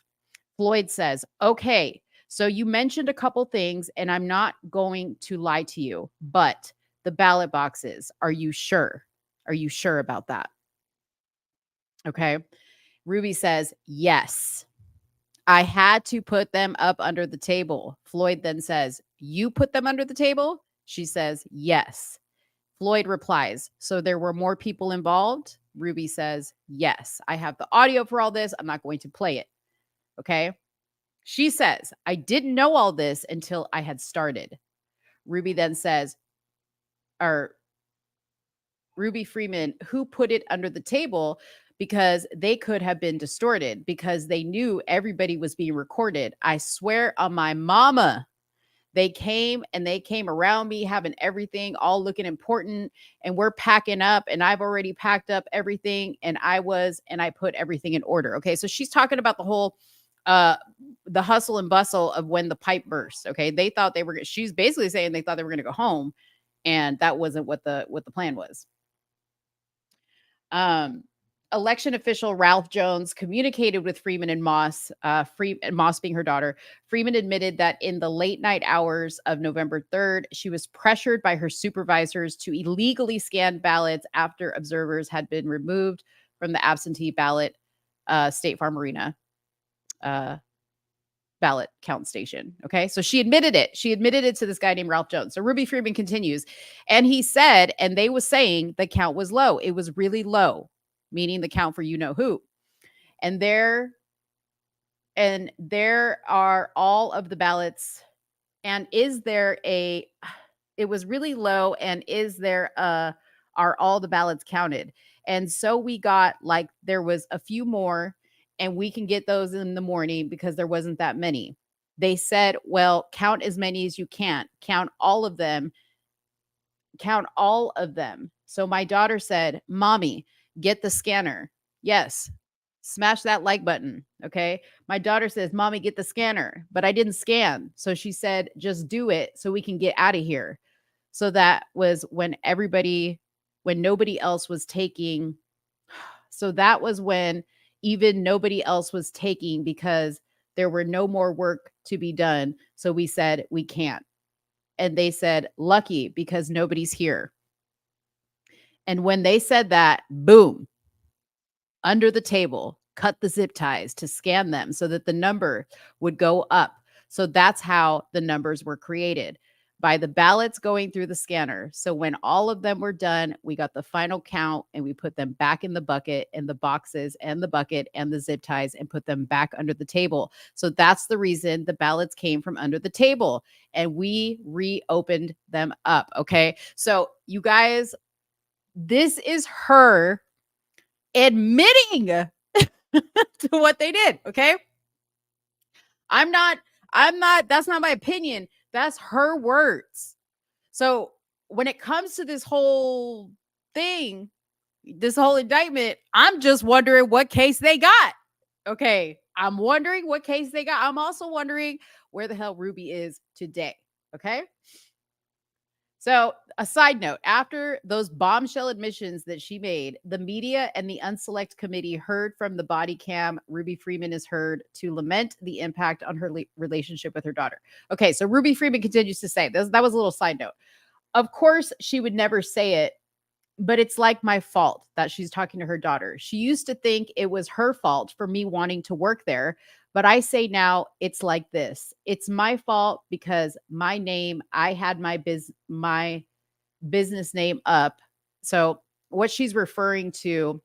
Floyd says, okay, so you mentioned a couple things, and I'm not going to lie to you, but the ballot boxes, are you sure? Are you sure about that? Okay. Ruby says, yes. I had to put them up under the table. Floyd then says, you put them under the table? She says, yes. Floyd replies, so there were more people involved? Ruby says, yes. I have the audio for all this. I'm not going to play it. Okay. She says, I didn't know all this until I had started. Ruby then says, or Ruby Freeman, who put it under the table, because they could have been distorted because they knew everybody was being recorded. I swear on my mama, they came around me having everything all looking important, and we're packing up, and I've already packed up everything, and I put everything in order. Okay. So she's talking about the whole the hustle and bustle of when the pipe burst. Okay. They thought she's basically saying they thought they were going to go home, and that wasn't what the plan was. Election official Ralph Jones communicated with Freeman and Moss, Moss being her daughter. Freeman admitted that in the late night hours of November 3rd, she was pressured by her supervisors to illegally scan ballots after observers had been removed from the absentee ballot State Farm Arena ballot count station. Okay. So she admitted it. She admitted it to this guy named Ralph Jones. So Ruby Freeman continues, and he said, and they was saying the count was low. It was really low, meaning the count for you know who. And there are all of the ballots. And it was really low. And are all the ballots counted? And so we got there was a few more, and we can get those in the morning because there wasn't that many. They said, well, count as many as you can. Count all of them. So my daughter said, Mommy, get the scanner. Yes. Smash that like button. Okay. My daughter says, Mommy, get the scanner, but I didn't scan. So she said, just do it so we can get out of here. So that was when nobody else was taking. So that was when even nobody else was taking, because there were no more work to be done. So we said, we can't. And they said, lucky, because nobody's here. And when they said that, boom, under the table, cut the zip ties to scan them so that the number would go up. So that's how the numbers were created, by the ballots going through the scanner. So when all of them were done, we got the final count, and we put them back in the bucket, and the boxes and the bucket and the zip ties, and put them back under the table. So that's the reason the ballots came from under the table, and we reopened them up. Okay. So you guys, this is her admitting to what they did. Okay. I'm not, that's not my opinion. That's her words. So when it comes to this whole thing, this whole indictment, I'm just wondering what case they got. Okay. I'm wondering what case they got. I'm also wondering where the hell Ruby is today. Okay. So a side note, after those bombshell admissions that she made, the media and the Unselect Committee heard from the body cam. Ruby Freeman is heard to lament the impact on her relationship with her daughter. Okay, so Ruby Freeman continues to say, that was a little side note. Of course, she would never say it, but it's like my fault that she's talking to her daughter. She used to think it was her fault for me wanting to work there. But I say now it's like this. It's my fault because I had my business name up. So what she's referring to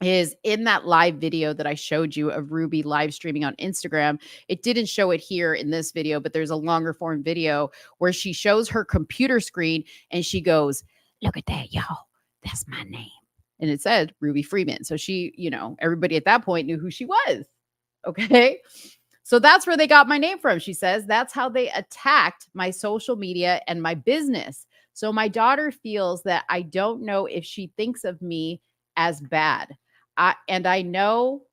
is in that live video that I showed you of Ruby live streaming on Instagram. It didn't show it here in this video, but there's a longer form video where she shows her computer screen and she goes, look at that, y'all. That's my name. And it said Ruby Freeman. So she, everybody at that point knew who she was. Okay. So that's where they got my name from. She says that's how they attacked my social media and my business. So my daughter feels that I don't know if she thinks of me as bad. I know,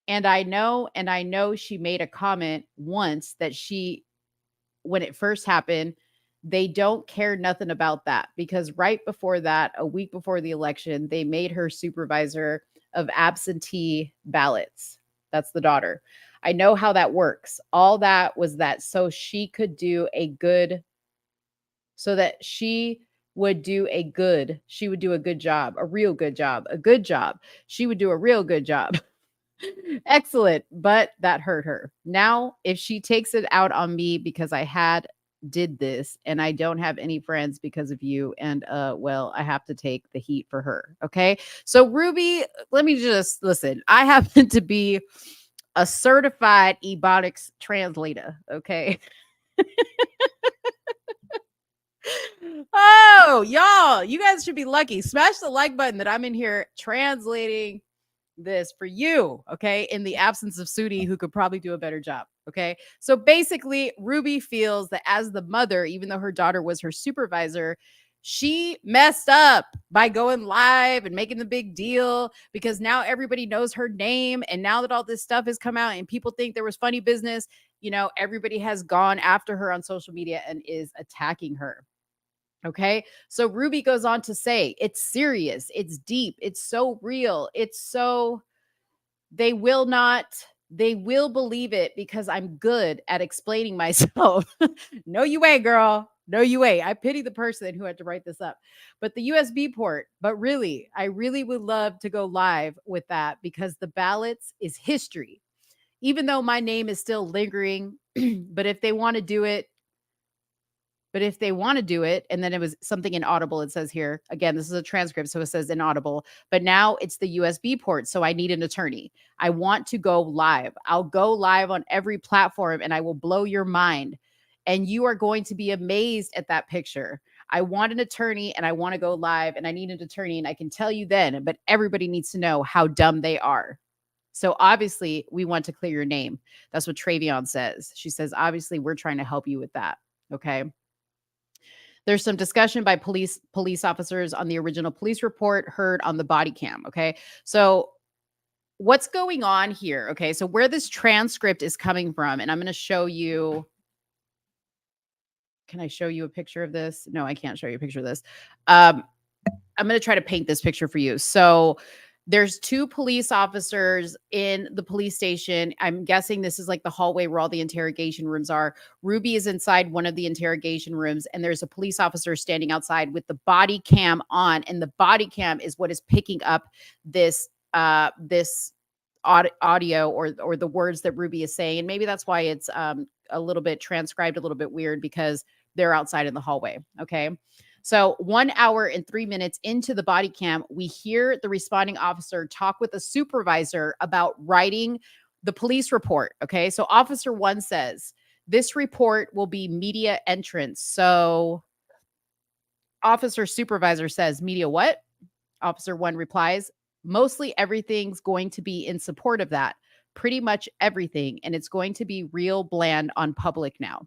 and I know she made a comment once that when it first happened, they don't care nothing about that because right before that, a week before the election, they made her supervisor of absentee ballots. That's the daughter. I know how that works. All that was that so she could do a good, so that she would do a good job, a real good job, a good job. She would do a real good job. Excellent, but that hurt her. Now, if she takes it out on me because I did this and I don't have any friends because of you and well, I have to take the heat for her, okay? So Ruby, let me just listen. I happen to be a certified ebonics translator, okay? Oh, y'all, you guys should be lucky. Smash the like button that I'm in here translating this for you, okay? In the absence of Sudi, who could probably do a better job, okay? So basically, Ruby feels that as the mother, even though her daughter was her supervisor, she messed up by going live and making the big deal because now everybody knows her name. And now that all this stuff has come out and people think there was funny business, everybody has gone after her on social media and is attacking her. Okay. So Ruby goes on to say, it's serious, it's deep, it's so real, they will believe it because I'm good at explaining myself. No, you ain't, girl. No, you ain't. I pity the person who had to write this up. But the USB port, but really, I really would love to go live with that because the ballots is history, even though my name is still lingering. But if they want to do it, and then it was something inaudible, it says here. Again, this is a transcript, so it says inaudible. But now it's the USB port, so I need an attorney. I want to go live. I'll go live on every platform, and I will blow your mind. And you are going to be amazed at that picture. I want an attorney, and I want to go live, and I need an attorney, and I can tell you then, but everybody needs to know how dumb they are. So obviously, we want to clear your name. That's what Travion says. She says, obviously, we're trying to help you with that. Okay. There's some discussion by police officers on the original police report heard on the body cam. Okay. So what's going on here? Okay. So where this transcript is coming from, and I'm going to show you. Can I show you a picture of this? No, I can't show you a picture of this. I'm going to try to paint this picture for you. So there's two police officers in the police station. I'm guessing this is like the hallway where all the interrogation rooms are. Ruby is inside one of the interrogation rooms, and there's a police officer standing outside with the body cam on. And the body cam is what is picking up this audio or the words that Ruby is saying. And maybe that's why it's a little bit transcribed, a little bit weird because they're outside in the hallway. Okay. So 1 hour and 3 minutes into the body cam, we hear the responding officer talk with a supervisor about writing the police report. Okay. So Officer 1 says, this report will be media entrance. So Officer Supervisor says, media what? Officer 1 replies, mostly everything's going to be in support of that. Pretty much everything. And it's going to be real bland on public now.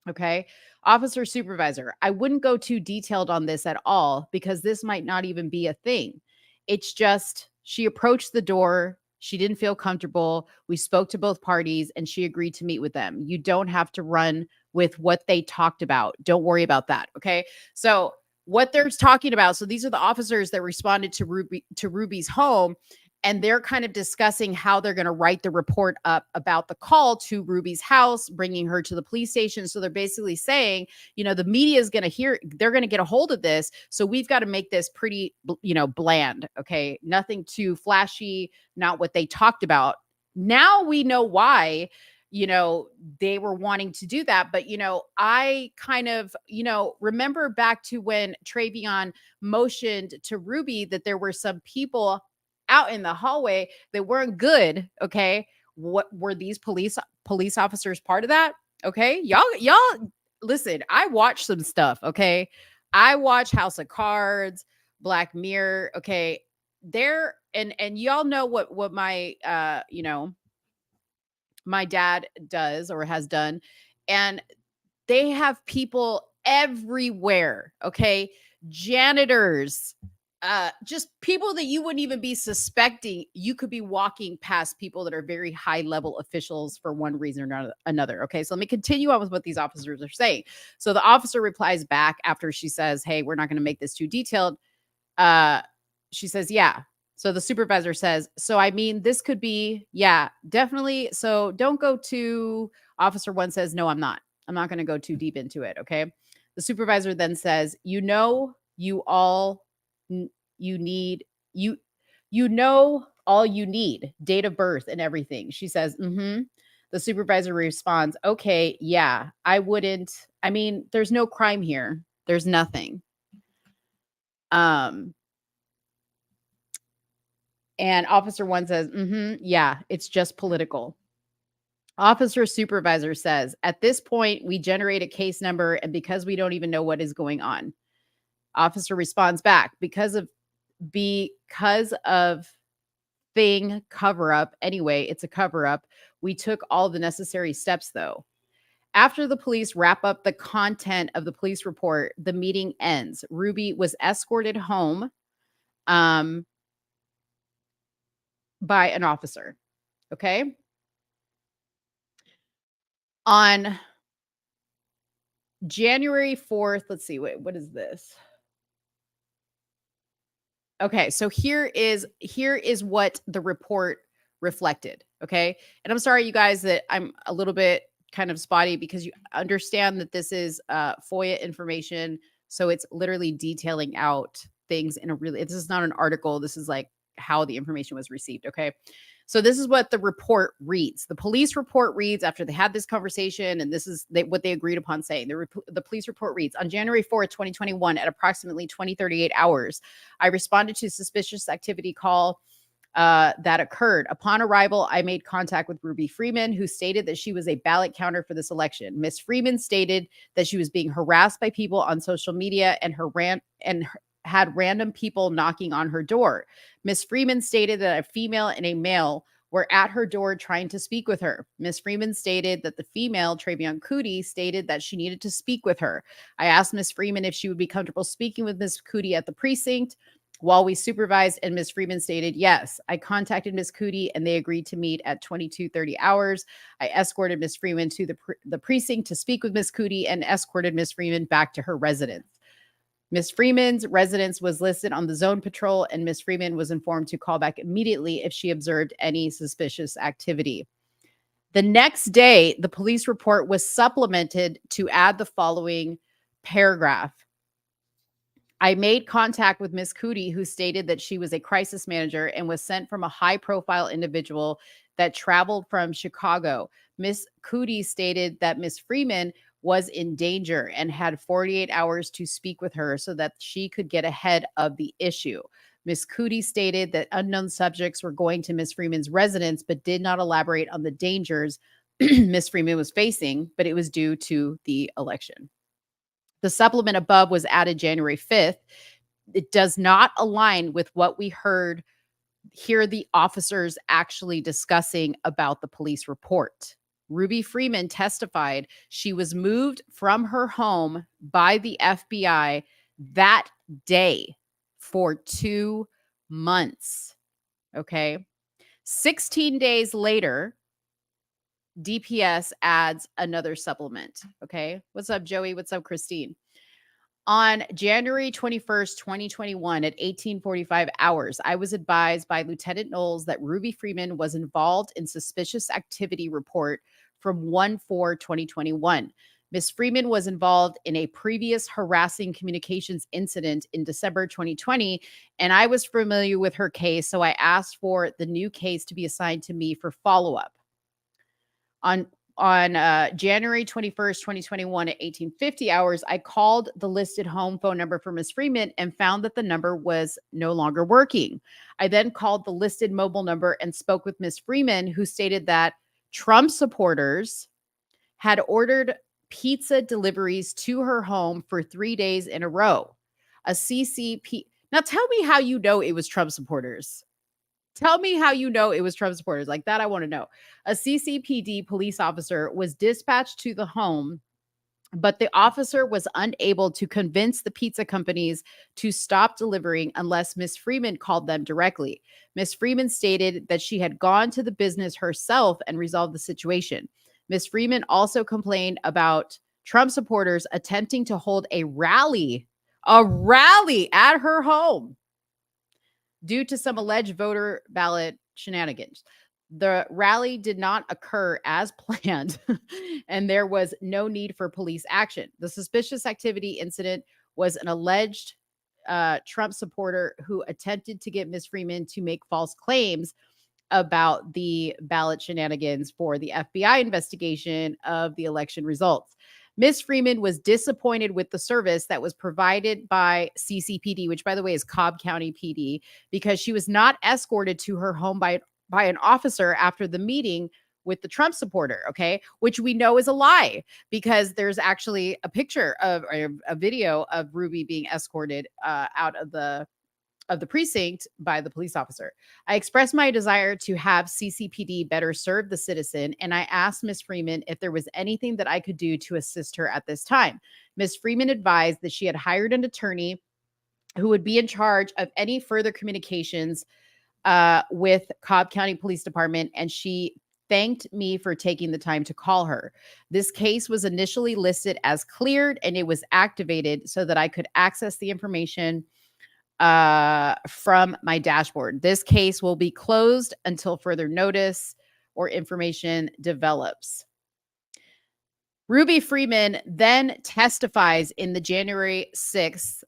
Okay. Officer Supervisor, I wouldn't go too detailed on this at all because this might not even be a thing. It's just she approached the door. She didn't feel comfortable. We spoke to both parties and she agreed to meet with them. You don't have to run with what they talked about. Don't worry about that. Okay. So what they're talking about. So these are the officers that responded to Ruby's home. And they're kind of discussing how they're going to write the report up about the call to Ruby's house, bringing her to the police station. So they're basically saying, the media is going to they're going to get a hold of this. So we've got to make this pretty, bland. Okay. Nothing too flashy, not what they talked about. Now we know why, they were wanting to do that. But, I kind of, remember back to when Travion motioned to Ruby that there were some people out in the hallway that weren't good. Okay. What were these police officers part of that? Okay. Y'all listen, I watch some stuff. Okay. I watch House of Cards, Black Mirror. Okay. There and y'all know what my my dad does or has done. And they have people everywhere. Okay. Janitors, just people that you wouldn't even be suspecting. You could be walking past people that are very high level officials for one reason or another. Okay. So let me continue on with what these officers are saying. So the officer replies back after she says, "Hey, we're not going to make this too detailed." She says, "Yeah." So the supervisor says, "So I mean, this could be, yeah, definitely. So don't go to." Officer one says, "No, I'm not. I'm not going to go too deep into it." Okay. The supervisor then says, you all you need you you know all you need, date of birth and everything." She says, "Mm-hmm." The supervisor responds, "Okay, yeah, I wouldn't. I mean, there's no crime here. There's nothing." Um, and officer one says, "Mm-hmm, yeah, it's just political." Officer supervisor says, "At this point, we generate a case number, and because we don't even know what is going on." Officer responds back, because of thing cover up. Anyway, it's a cover up. We took all the necessary steps though. After the police wrap up the content of the police report, the meeting ends. Ruby was escorted home um, by an officer. Okay. On January 4th, let's see, wait, what is this? Okay, so here is what the report reflected, okay? And I'm sorry you guys that I'm a little bit kind of spotty because you understand that this is FOIA information, so it's literally detailing out things in a really, this is not an article, this is like how the information was received, okay? So this is what the report reads. The police report reads after they had this conversation, and this is what they agreed upon saying. The police report reads, on January 4th, 2021, at approximately 20:38 hours, I responded to suspicious activity call that occurred. Upon arrival, I made contact with Ruby Freeman, who stated that she was a ballot counter for this election. Miss Freeman stated that she was being harassed by people on social media and had random people knocking on her door. Miss Freeman stated that a female and a male were at her door trying to speak with her. Miss Freeman stated that the female, Travion Cootie, stated that she needed to speak with her. I asked Miss Freeman if she would be comfortable speaking with Miss Cootie at the precinct while we supervised, and Miss Freeman stated yes. I contacted Miss Cootie and they agreed to meet at 22:30 hours. I escorted Miss Freeman to the precinct to speak with Miss Cootie and escorted Miss Freeman back to her residence. Miss Freeman's residence was listed on the zone patrol, and Miss Freeman was informed to call back immediately if she observed any suspicious activity. The next day, the police report was supplemented to add the following paragraph. I made contact with Miss Cootie, who stated that she was a crisis manager and was sent from a high-profile individual that traveled from Chicago. Miss Cootie stated that Miss Freeman was in danger and had 48 hours to speak with her so that she could get ahead of the issue. Miss Cootie stated that unknown subjects were going to Miss Freeman's residence, but did not elaborate on the dangers Miss Freeman was facing, but it was due to the election. The supplement above was added January 5th. It does not align with what we hear the officers actually discussing about the police report. Ruby Freeman testified she was moved from her home by the FBI that day for 2 months. Okay. 16 days later, DPS adds another supplement. Okay. What's up, Joey? What's up, Christine? On January 21st, 2021, at 18:45 hours, I was advised by Lieutenant Knowles that Ruby Freeman was involved in suspicious activity report from 1/4/2021. Miss Freeman was involved in a previous harassing communications incident in December 2020, and I was familiar with her case, so I asked for the new case to be assigned to me for follow-up. On January 21st, 2021 at 18:50 hours, I called the listed home phone number for Miss Freeman and found that the number was no longer working. I then called the listed mobile number and spoke with Miss Freeman, who stated that Trump supporters had ordered pizza deliveries to her home for 3 days in a row. A CCP. Now tell me how you know it was Trump supporters. Tell me how you know it was Trump supporters. Like that, I want to know. A CCPD police officer was dispatched to the home but the officer was unable to convince the pizza companies to stop delivering unless Miss Freeman called them directly. Miss Freeman stated that she had gone to the business herself and resolved the situation. Miss Freeman also complained about Trump supporters attempting to hold a rally at her home due to some alleged voter ballot shenanigans. The rally did not occur as planned, and there was no need for police action. The suspicious activity incident was an alleged Trump supporter who attempted to get Ms. Freeman to make false claims about the ballot shenanigans for the FBI investigation of the election results. Ms. Freeman was disappointed with the service that was provided by CCPD, which, by the way, is Cobb County PD, because she was not escorted to her home by an officer after the meeting with the Trump supporter, okay, which we know is a lie because there's actually a picture of a video of Ruby being escorted out of the precinct by the police officer. I expressed my desire to have CCPD better serve the citizen, and I asked Ms. Freeman if there was anything that I could do to assist her at this time. Ms. Freeman advised that she had hired an attorney who would be in charge of any further communications with Cobb County Police Department, and she thanked me for taking the time to call her. This case was initially listed as cleared, and it was activated so that I could access the information from my dashboard. This case will be closed until further notice or information develops. Ruby Freeman then testifies in the January 6th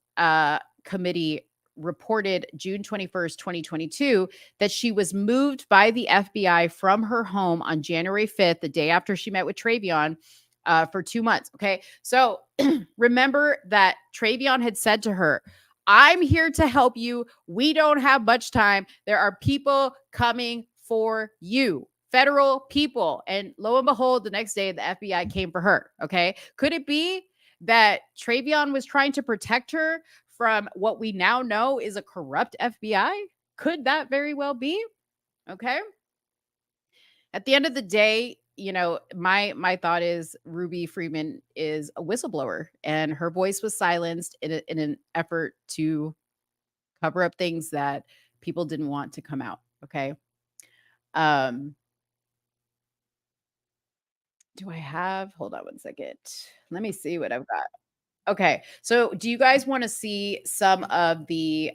committee reported June 21st, 2022, that she was moved by the FBI from her home on January 5th, the day after she met with Travion, for 2 months. Okay. So remember that Travion had said to her, I'm here to help you. We don't have much time. There are people coming for you, federal people. And lo and behold, the next day, the FBI came for her. Okay. Could it be that Travion was trying to protect her from what we now know is a corrupt FBI? Could that very well be? Okay. At the end of the day, you know, my thought is Ruby Freeman is a whistleblower, and her voice was silenced in an effort to cover up things that people didn't want to come out. Okay. Um, do I have, hold on one second. Let me see what I've got. Okay. So do you guys want to see some of the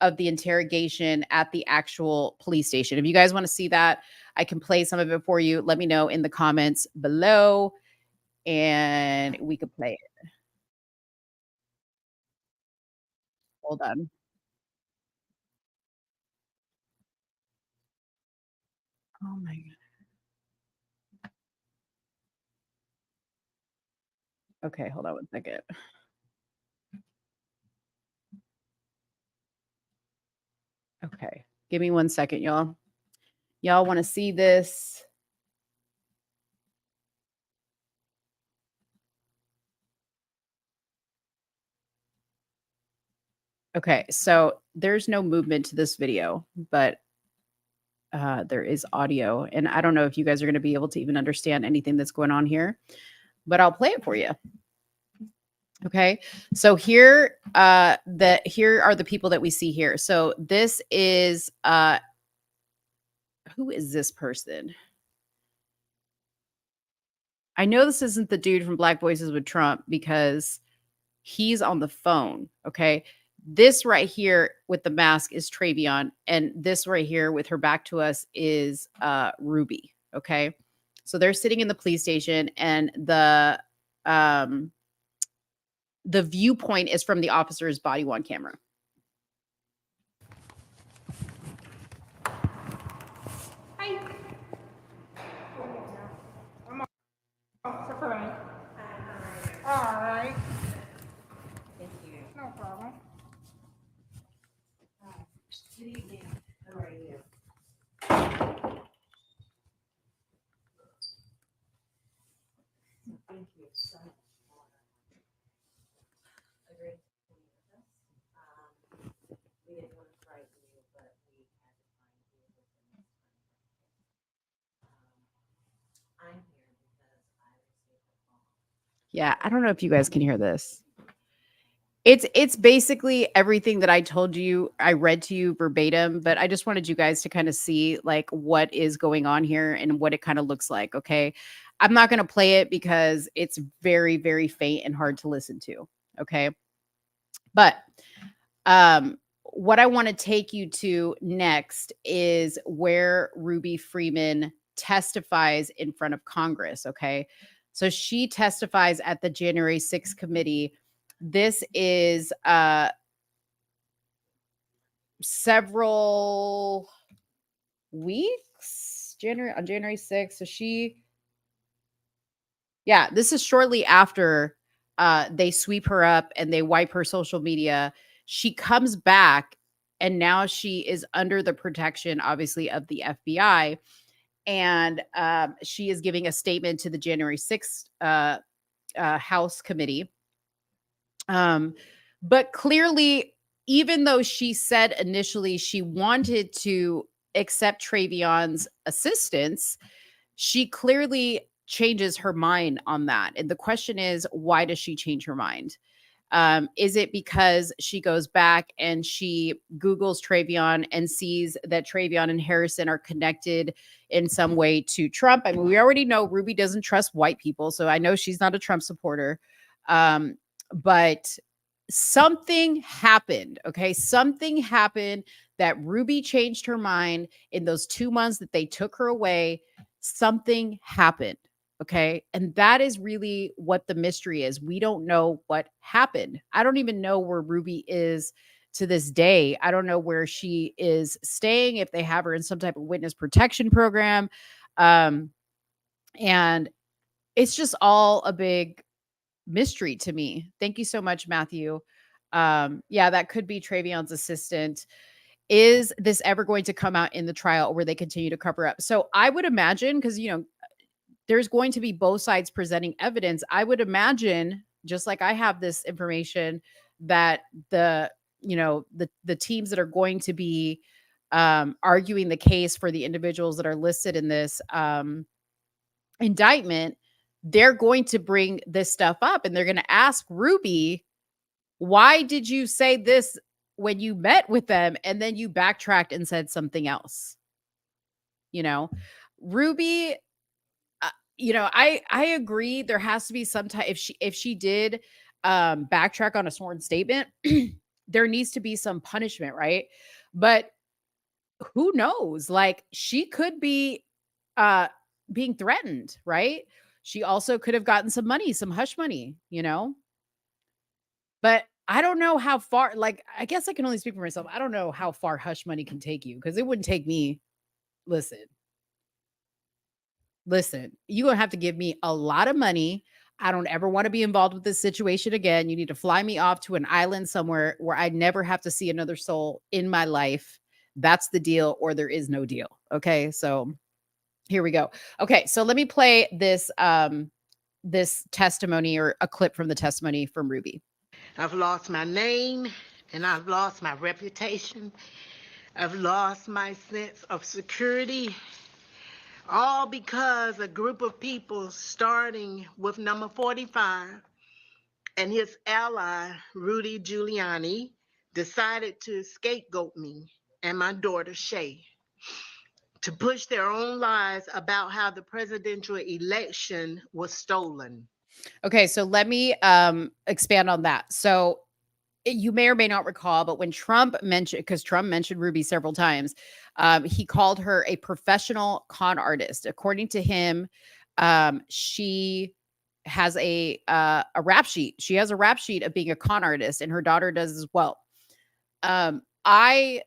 interrogation at the actual police station? If you guys want to see that, I can play some of it for you. Let me know in the comments below and we could play it. Hold on. Oh my god. Okay, hold on one second. Okay. Give me 1 second, y'all. Y'all want to see this? Okay, so there's no movement to this video, but there is audio. And I don't know if you guys are going to be able to even understand anything that's going on here, but I'll play it for you. Okay. So here are the people that we see here. So this is who is this person? I know this isn't the dude from Black Voices with Trump because he's on the phone. Okay. This right here with the mask is Travion, and this right here with her back to us is Ruby. Okay. So they're sitting in the police station, and the viewpoint is from the officer's body worn camera. Hi. I'm Officer Freeman. All right. Thank you. No problem. Good evening. How are you? Thank you so much for agreeing to be with us. We didn't want to frighten you, but we had to find you within this time. I'm here because I received a call Yeah, I don't know if you guys can hear this. It's basically everything that I told you, I read to you verbatim, but I just wanted you guys to kind of see like what is going on here and what it kind of looks like, okay? I'm not going to play it because it's very very faint and hard to listen to, okay? But what I want to take you to next is where Ruby Freeman testifies in front of Congress, okay? So she testifies at the January 6th committee. This is several weeks on January 6th. So this is shortly after they sweep her up and they wipe her social media. She comes back and now she is under the protection, obviously, of the FBI. And she is giving a statement to the January 6th House committee. But clearly, even though she said initially she wanted to accept Trayvion's assistance, she clearly changes her mind on that. And the question is, why does she change her mind? Is it because she goes back and she Googles Trayvion and sees that Trayvion and Harrison are connected in some way to Trump? I mean, we already know Ruby doesn't trust white people, so I know she's not a Trump supporter. But something happened, okay? Something happened that Ruby changed her mind in those 2 months that they took her away. Something happened. Okay. And that is really what the mystery is. We don't know what happened. I don't even know where Ruby is to this day. I don't know where she is staying, if they have her in some type of witness protection program. And it's just all a big mystery to me. Thank you so much, Matthew. Yeah, that could be Trayvion's assistant. Is this ever going to come out in the trial where they continue to cover up? So I would imagine, because, there's going to be both sides presenting evidence. I would imagine, just like I have this information, that the teams that are going to be arguing the case for the individuals that are listed in this indictment, they're going to bring this stuff up and they're going to ask Ruby, why did you say this when you met with them and then you backtracked and said something else? Ruby, I agree. There has to be some type. If she did backtrack on a sworn statement, there needs to be some punishment, right? But who knows? Like, she could be being threatened, right? She also could have gotten some money, some hush money, But I don't know how far. Like, I guess I can only speak for myself. I don't know how far hush money can take you, because it wouldn't take me. Listen, you're going to have to give me a lot of money. I don't ever want to be involved with this situation again. You need to fly me off to an island somewhere where I never have to see another soul in my life. That's the deal, or there is no deal. Okay. So here we go. Okay. So let me play this testimony, or a clip from the testimony from Ruby. I've lost my name and I've lost my reputation. I've lost my sense of security. All because a group of people, starting with number 45 and his ally, Rudy Giuliani, decided to scapegoat me and my daughter, Shay, to push their own lies about how the presidential election was stolen. Okay, so let me expand on that. So you may or may not recall, but when Trump mentioned, because Trump mentioned Ruby several times, he called her a professional con artist. According to him, she has a rap sheet. She has a rap sheet of being a con artist, and her daughter does as well. I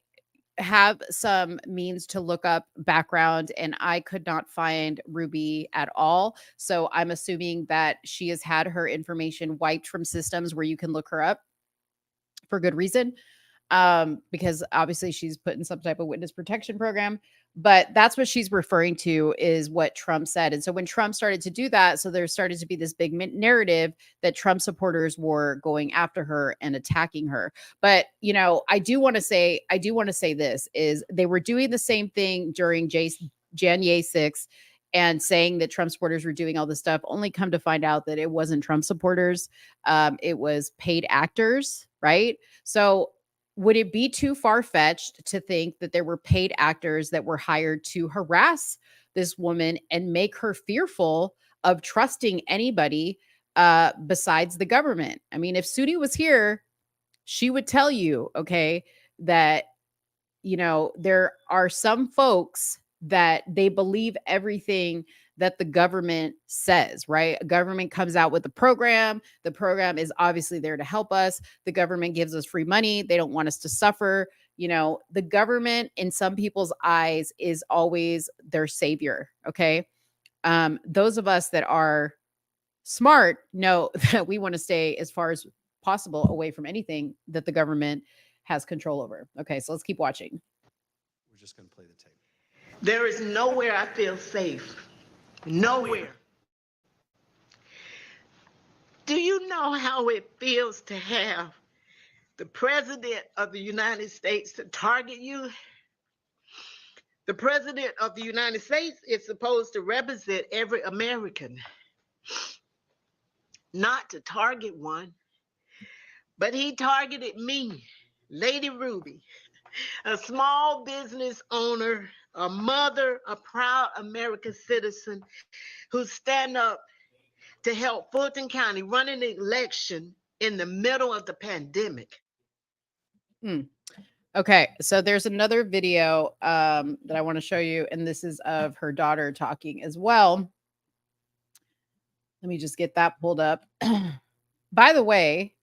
have some means to look up background, and I could not find Ruby at all. So I'm assuming that she has had her information wiped from systems where you can look her up, for good reason, because obviously she's put in some type of witness protection program. But that's what she's referring to, is what Trump said. And so when Trump started to do that, so there started to be this big narrative that Trump supporters were going after her and attacking her. But I do want to say this, is they were doing the same thing during January 6th. and saying that Trump supporters were doing all this stuff, only come to find out that it wasn't Trump supporters. It was paid actors, right? So would it be too far-fetched to think that there were paid actors that were hired to harass this woman and make her fearful of trusting anybody besides the government? I mean, if Sudi was here, she would tell you, okay, that, you know, there are some folks that they believe everything that the government says, right? A government comes out with a program. The program is obviously there to help us. The government gives us free money. They don't want us to suffer. You know, the government in some people's eyes is always their savior, okay? Those of us that are smart know that we want to stay as far as possible away from anything that the government has control over. Okay, so let's keep watching. We're just going to play the tape. There is nowhere I feel safe. Nowhere. Do you know how it feels to have the President of the United States to target you? The President of the United States is supposed to represent every American, not to target one. But he targeted me, Lady Ruby, a small business owner, a mother, a proud American citizen who stand up to help Fulton County run an election in the middle of the pandemic. Okay, so there's another video that I want to show you, and this is of her daughter talking as well. Let me just get that pulled up. By the way,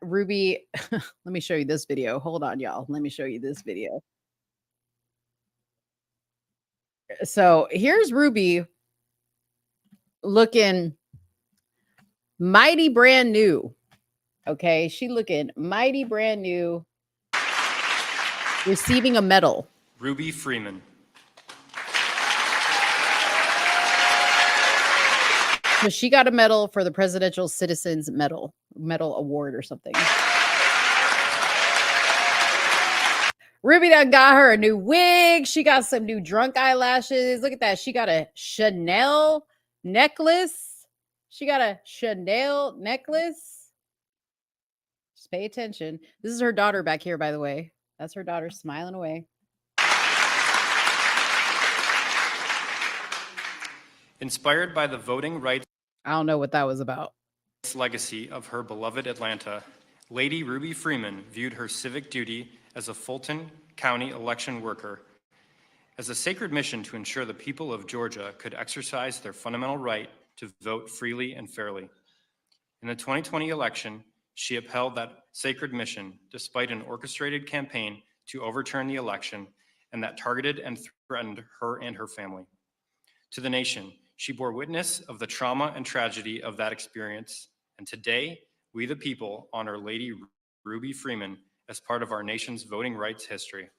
Ruby, let me show you this video. Hold on, y'all. Let me show you this video. So here's Ruby looking mighty brand new. Okay, she looking mighty brand new, receiving a medal. Ruby Freeman. So she got a medal for the Presidential Citizens Medal Award or something. Ruby done got her a new wig. She got some new drunk eyelashes. Look at that. She got a Chanel necklace. Just pay attention. This is her daughter back here, by the way. That's her daughter smiling away. Inspired by the voting rights I don't know what that was about. legacy of her beloved Atlanta, Lady Ruby Freeman viewed her civic duty as a Fulton County election worker as a sacred mission to ensure the people of Georgia could exercise their fundamental right to vote freely and fairly. In the 2020 election, she upheld that sacred mission despite an orchestrated campaign to overturn the election and that targeted and threatened her and her family. To the nation, she bore witness of the trauma and tragedy of that experience, and today, we the people honor Lady Ruby Freeman as part of our nation's voting rights history.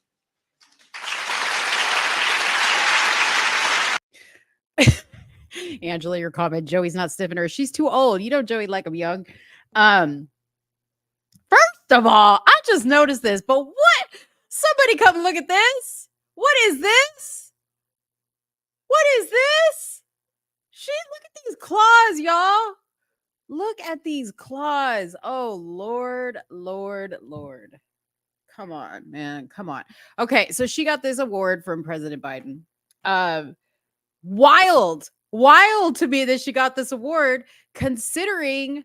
Angela, your comment, Joey's not stiffing her. She's too old. You know Joey like him young. First of all, I just noticed this, but what? Somebody come look at this. What is this? What is this? Look at these claws, y'all. Look at these claws. Oh, Lord. Come on, man. Come on. Okay, so she got this award from President Biden. Wild to me that she got this award, considering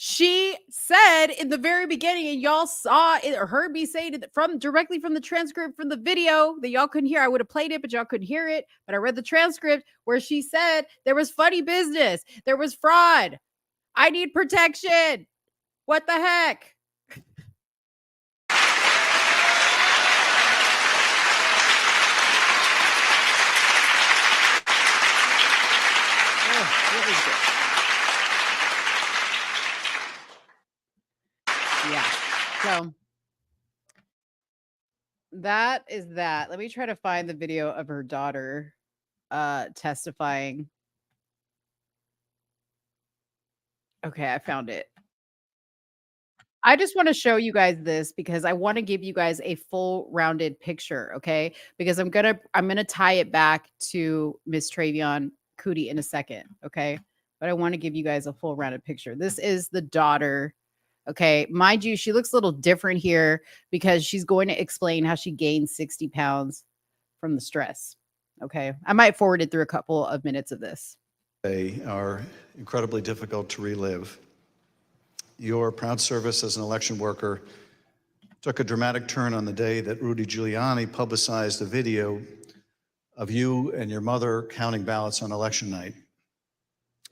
she said in the very beginning, and y'all saw it or heard me say it directly from the transcript from the video that y'all couldn't hear. I would have played it, but y'all couldn't hear it. But I read the transcript where she said there was funny business, there was fraud. I need protection. What the heck? What is this? Yeah. So that is that. Let me try to find the video of her daughter testifying. Okay, I found it. I just want to show you guys this because I want to give you guys a full rounded picture, okay? Because I'm gonna tie it back to Miss Travion Cootie in a second, okay? But I want to give you guys a full rounded picture. This is the daughter, okay? Mind you, she looks a little different here because she's going to explain how she gained 60 pounds from the stress. Okay. I might forward it through a couple of minutes of this. They are incredibly difficult to relive. Your proud service as an election worker took a dramatic turn on the day that Rudy Giuliani publicized a video of you and your mother counting ballots on election night.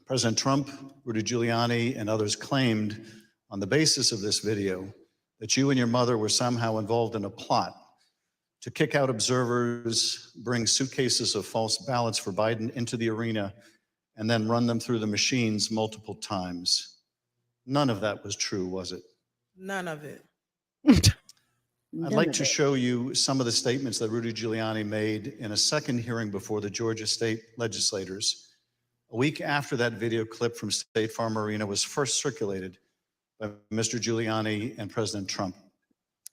President Trump, Rudy Giuliani, and others claimed on the basis of this video that you and your mother were somehow involved in a plot to kick out observers, bring suitcases of false ballots for Biden into the arena, and then run them through the machines multiple times. None of that was true, was it? None of it. I'd like to show you some of the statements that Rudy Giuliani made in a second hearing before the Georgia state legislators, a week after that video clip from State Farm Arena was first circulated by Mr. Giuliani and President Trump.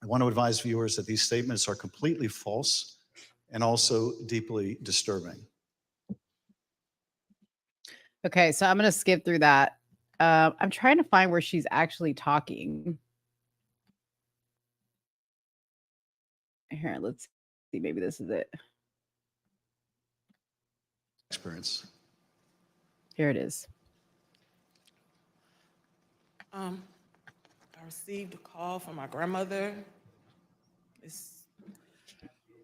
I want to advise viewers that these statements are completely false and also deeply disturbing. Okay, so I'm going to skip through that. I'm trying to find where she's actually talking. Here, let's see. Maybe this is it. Experience. Here it is. I received a call from my grandmother. This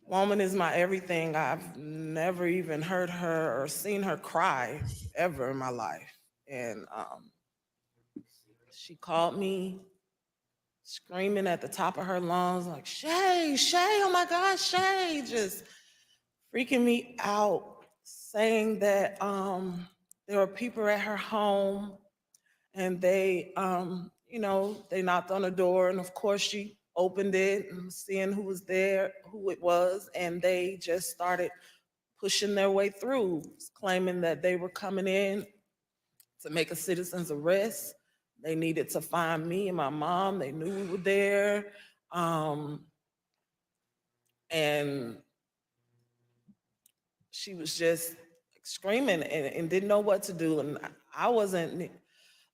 woman is my everything. I've never even heard her or seen her cry ever in my life. And she called me screaming at the top of her lungs, like, Shay, oh my God, Shay, just freaking me out, saying that there were people at her home and they, they knocked on the door, and of course she opened it and seeing who was there, who it was, and they just started pushing their way through, claiming that they were coming in to make a citizen's arrest. They needed to find me and my mom. They knew we were there. And she was just screaming and didn't know what to do. And I wasn't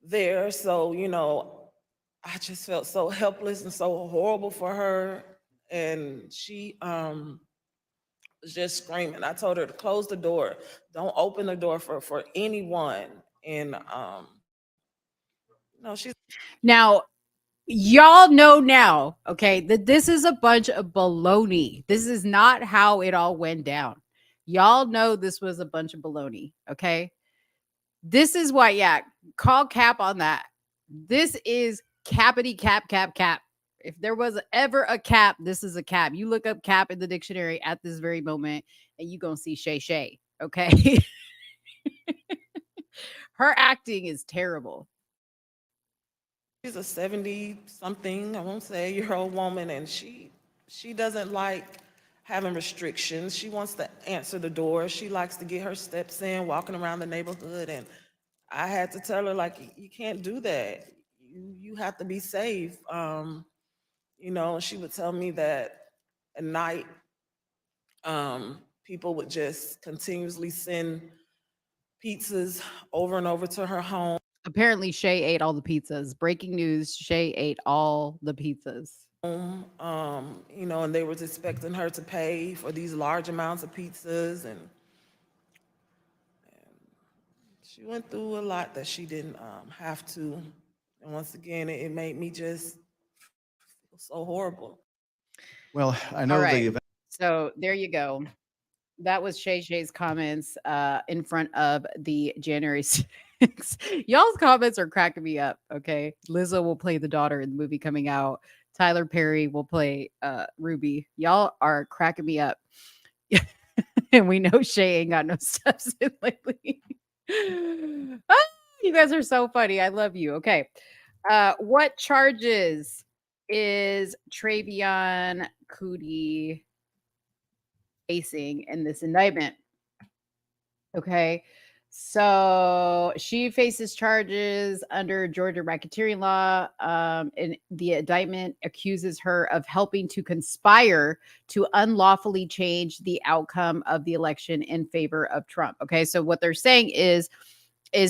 there. So, I just felt so helpless and so horrible for her. And she was just screaming. I told her to close the door. Don't open the door for anyone. And she's now. Y'all know now, okay, that this is a bunch of baloney. This is not how it all went down. Y'all know this was a bunch of baloney, okay? This is why, call cap on that. This is cappity cap. If there was ever a cap, this is a cap. You look up cap in the dictionary at this very moment, and you gonna see Shay, okay? Her acting is terrible. She's a 70-something, I won't say, year-old woman, and she doesn't like having restrictions. She wants to answer the door. She likes to get her steps in, walking around the neighborhood, and I had to tell her, like, you can't do that. You have to be safe. She would tell me that at night, people would just continuously send pizzas over and over to her home. Apparently, Shay ate all the pizzas. Breaking news, Shay ate all the pizzas. And they was expecting her to pay for these large amounts of pizzas, and she went through a lot that she didn't have to. And once again, it made me just feel so horrible. Well, I know the event. So there you go. That was Shay's comments in front of the January 6th. Y'all's comments are cracking me up, okay? Lizzo will play the daughter in the movie coming out. Tyler Perry will play Ruby. Y'all are cracking me up. And we know Shay ain't got no steps in lately. You guys are so funny. I love you. Okay. What charges is Travion Cootie facing in this indictment? Okay. So she faces charges under Georgia racketeering law. And the indictment accuses her of helping to conspire to unlawfully change the outcome of the election in favor of Trump. Okay, so what they're saying is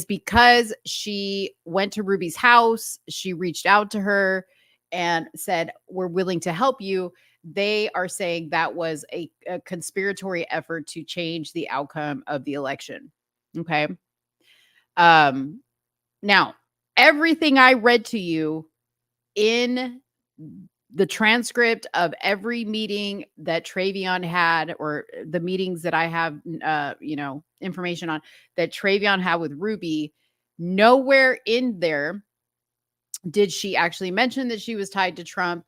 because she went to Ruby's house, she reached out to her and said, "We're willing to help you." They are saying that was a conspiratory effort to change the outcome of the election. Okay. Now, everything I read to you in the transcript of every meeting that Travion had, or the meetings that I have, information on that Travion had with Ruby, nowhere in there did she actually mention that she was tied to Trump.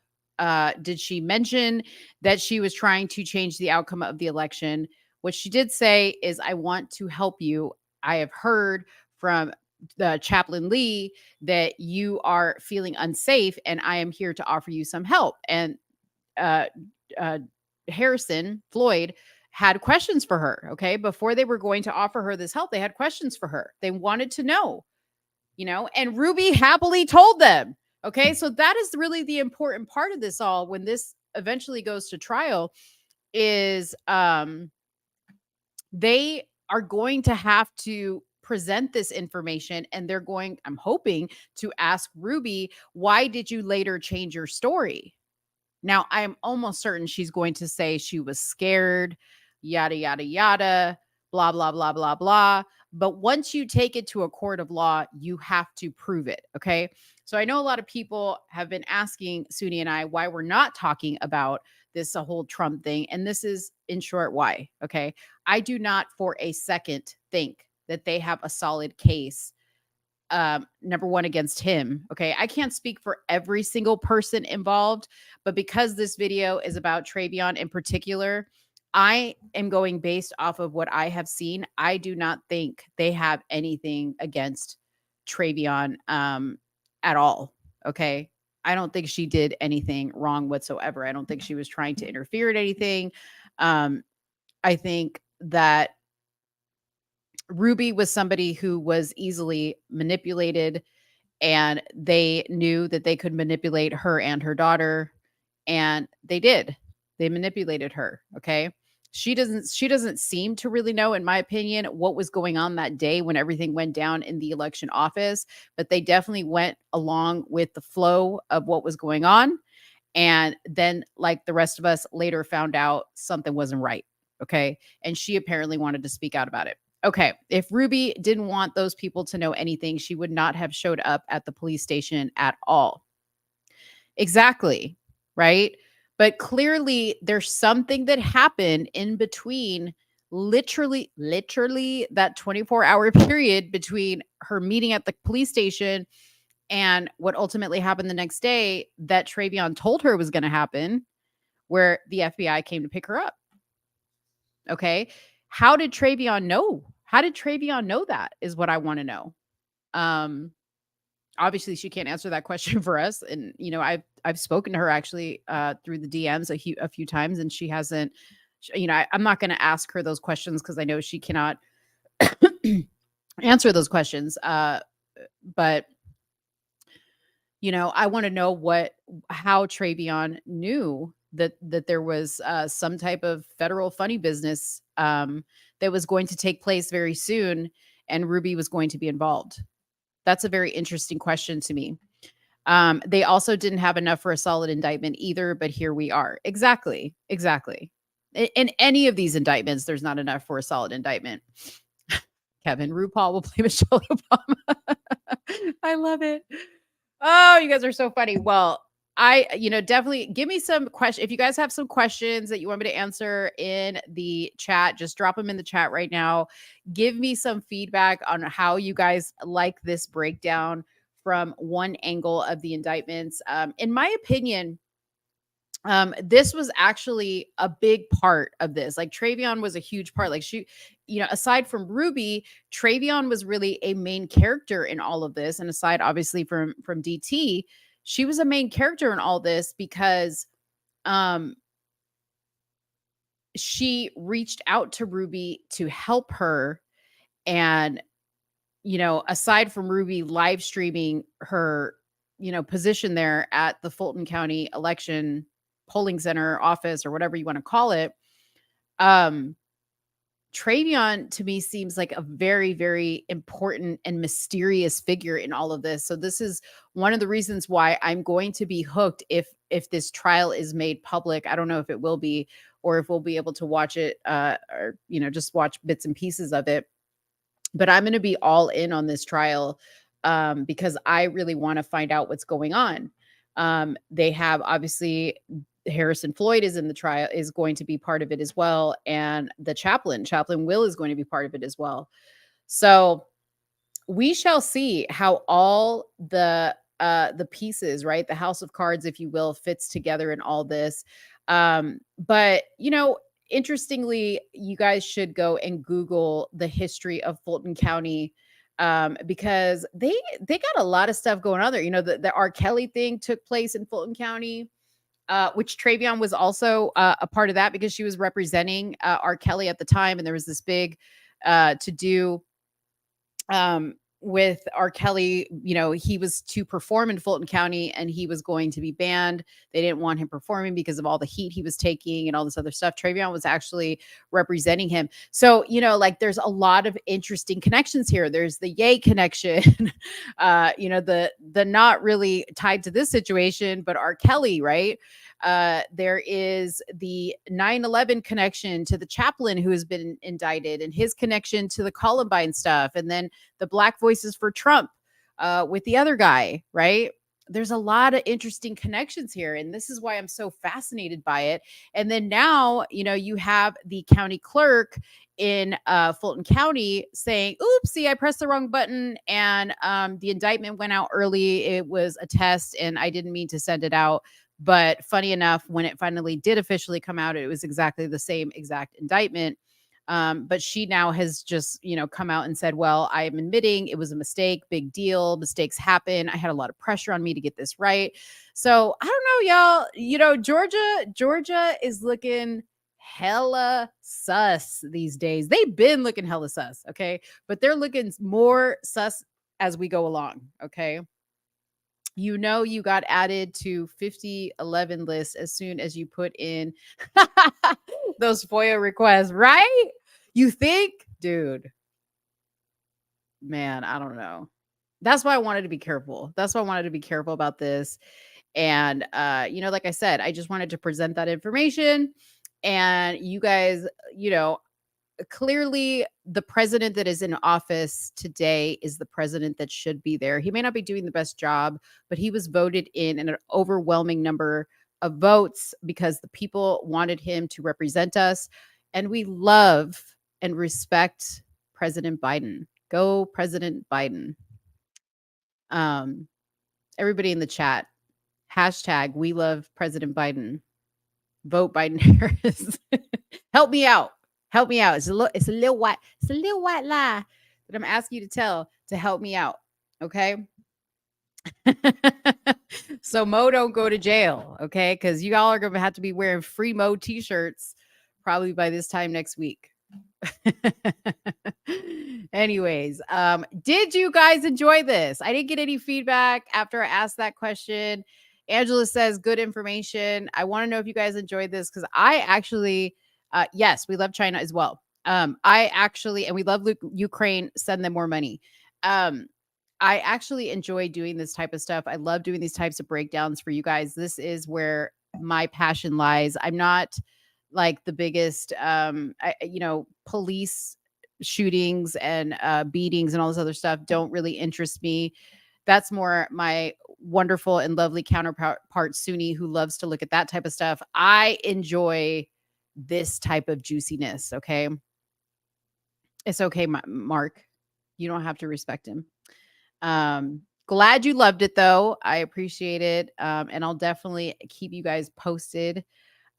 Did she mention that she was trying to change the outcome of the election? What she did say is, "I want to help you. I have heard from the Chaplain Lee that you are feeling unsafe, and I am here to offer you some help." And uh, uh, Harrison Floyd had questions for her. Okay, before they were going to offer her this help, they had questions for her. They wanted to know, and Ruby happily told them. Okay, so that is really the important part of this all when this eventually goes to trial is they are going to have to present this information, and they're going, I'm hoping, to ask Ruby, "Why did you later change your story?" Now, I am almost certain she's going to say she was scared, yada, yada, yada, blah, blah, blah, blah, blah. But once you take it to a court of law, you have to prove it. Okay. So I know a lot of people have been asking Suni and I why we're not talking about this whole Trump thing. And this is, in short, why. Okay. I do not for a second think that they have a solid case, number one, against him. Okay. I can't speak for every single person involved, but because this video is about Travion in particular, I am going based off of what I have seen. I do not think they have anything against Travion at all. Okay. I don't think she did anything wrong whatsoever. I don't think she was trying to interfere in anything. I think that Ruby was somebody who was easily manipulated, and they knew that they could manipulate her and her daughter, and they did. They manipulated her. Okay. She doesn't seem to really know, in my opinion, what was going on that day when everything went down in the election office, but they definitely went along with the flow of what was going on. And then, like the rest of us, later found out something wasn't right. Okay. And she apparently wanted to speak out about it. Okay. If Ruby didn't want those people to know anything, she would not have showed up at the police station at all. Exactly. Right. But clearly, there's something that happened in between, literally that 24-hour period between her meeting at the police station and what ultimately happened the next day that Travion told her was going to happen, where the FBI came to pick her up. Okay. How did Travion know? How did Travion know that is what I want to know. Obviously she can't answer that question for us. And, I've spoken to her actually through the DMs a few times, and she hasn't, I'm not going to ask her those questions because I know she cannot answer those questions. But I want to know how Travion knew that there was some type of federal funny business that was going to take place very soon, and Ruby was going to be involved. That's a very interesting question to me. They also didn't have enough for a solid indictment either, but here we are. Exactly. In any of these indictments, there's not enough for a solid indictment. Kevin, RuPaul will play Michelle Obama. I love it. Oh, you guys are so funny. Well, definitely give me some questions. If you guys have some questions that you want me to answer in the chat, just drop them in the chat right now. Give me some feedback on how you guys like this breakdown from one angle of the indictments. In my opinion, this was actually a big part of this. Like Travion was a huge part. Like she, aside from Ruby, Travion was really a main character in all of this. And aside obviously from DT, she was a main character in all this because she reached out to Ruby to help her. And, aside from Ruby live streaming her, position there at the Fulton County election polling center office or whatever you want to call it, um, Travion to me seems like a very, very important and mysterious figure in all of this. So this is one of the reasons why I'm going to be hooked if this trial is made public. I don't know if it will be, or if we'll be able to watch it, or just watch bits and pieces of it. But I'm going to be all in on this trial, because I really want to find out what's going on. They have, obviously, Harrison Floyd is in the trial, is going to be part of it as well, and the chaplain Will, is going to be part of it as well. So we shall see how all the pieces, right, the house of cards, if you will, fits together in all this. But interestingly, you guys should go and Google the history of Fulton County, because they got a lot of stuff going on there. The R. Kelly thing took place in Fulton County, which Travion was also a part of that, because she was representing R. Kelly at the time, and there was this big to do with R. Kelly. He was to perform in Fulton County, and he was going to be banned. They didn't want him performing because of all the heat he was taking and all this other stuff. Travion was actually representing him. So, there's a lot of interesting connections here. There's the Ye connection, the not really tied to this situation, but R. Kelly, right? There is the 9/11 connection to the chaplain who has been indicted, and his connection to the Columbine stuff, and then the Black Voices for Trump with the other guy, right? There's a lot of interesting connections here, and this is why I'm so fascinated by it. And then now, you have the county clerk in Fulton County saying, oopsie, I pressed the wrong button, and the indictment went out early. It was a test, and I didn't mean to send it out. But funny enough, when it finally did officially come out, it was exactly the same exact indictment. But she now has just, come out and said, well, I am admitting it was a mistake, big deal. Mistakes happen. I had a lot of pressure on me to get this right. So I don't know, y'all, Georgia is looking hella sus these days. They've been looking hella sus. Okay. But they're looking more sus as we go along. Okay. You got added to 5011 list as soon as you put in those FOIA requests, right? You think, dude, man, I don't know. That's why I wanted to be careful. That's why I wanted to be careful about this. And, like I said, I just wanted to present that information, and you guys, clearly the president that is in office today is the president that should be there. He may not be doing the best job, but he was voted in an overwhelming number of votes because the people wanted him to represent us. And we love and respect President Biden. Go President Biden. Everybody in the chat, hashtag we love President Biden. Vote Biden Harris. Help me out. Help me out. It's a little white lie that I'm asking you to tell to help me out. Okay. So Mo don't go to jail. Okay. Because you all are going to have to be wearing free Mo t-shirts probably by this time next week. Anyways, did you guys enjoy this? I didn't get any feedback after I asked that question. Angela says good information. I want to know if you guys enjoyed this, because I actually, yes, we love China as well. And we love Ukraine. Send them more money. I actually enjoy doing this type of stuff. I love doing these types of breakdowns for you guys. This is where my passion lies. I'm not like the biggest, police shootings and beatings and all this other stuff don't really interest me. That's more my wonderful and lovely counterpart Suni, who loves to look at that type of stuff. I enjoy this type of juiciness. Okay. It's okay, Mark. You don't have to respect him. Glad you loved it though. I appreciate it. And I'll definitely keep you guys posted.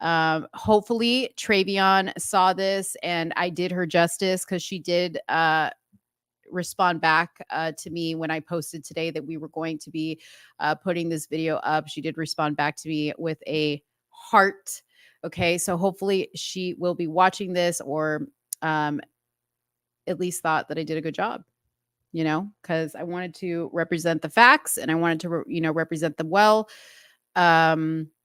Hopefully Travion saw this and I did her justice, because she did respond back to me when I posted today that we were going to be putting this video up. She did respond back to me with a heart. Okay, so hopefully she will be watching this, or at least thought that I did a good job, you know, because I wanted to represent the facts and I wanted to, represent them well.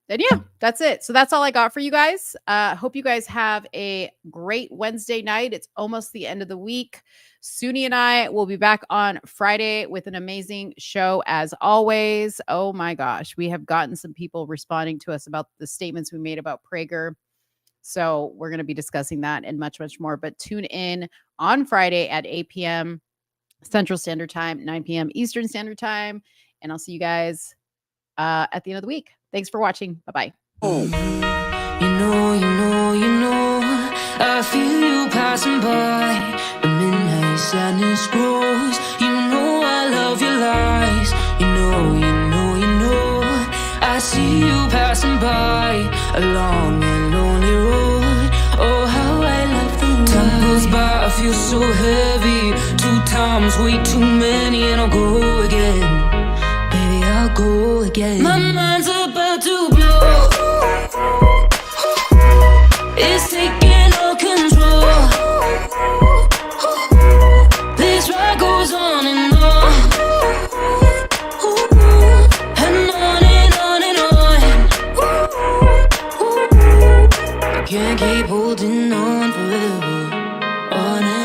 And yeah, that's it. So that's all I got for you guys. Hope you guys have a great Wednesday night. It's almost the end of the week. Suni and I will be back on Friday with an amazing show as always. Oh my gosh, we have gotten some people responding to us about the statements we made about Prager. So we're going to be discussing that and much, much more. But tune in on Friday at 8 p.m. Central Standard Time, 9 p.m. Eastern Standard Time. And I'll see you guys at the end of the week. Thanks for watching. Bye-bye. You know, I feel you passing by. The midnight sadness grows. You know I love your lies. You know, I see you passing by along a lonely road. Oh, how I love the night. Time goes by, I feel so heavy. 2 times, way too many, and I'll go again. Baby, I'll go again.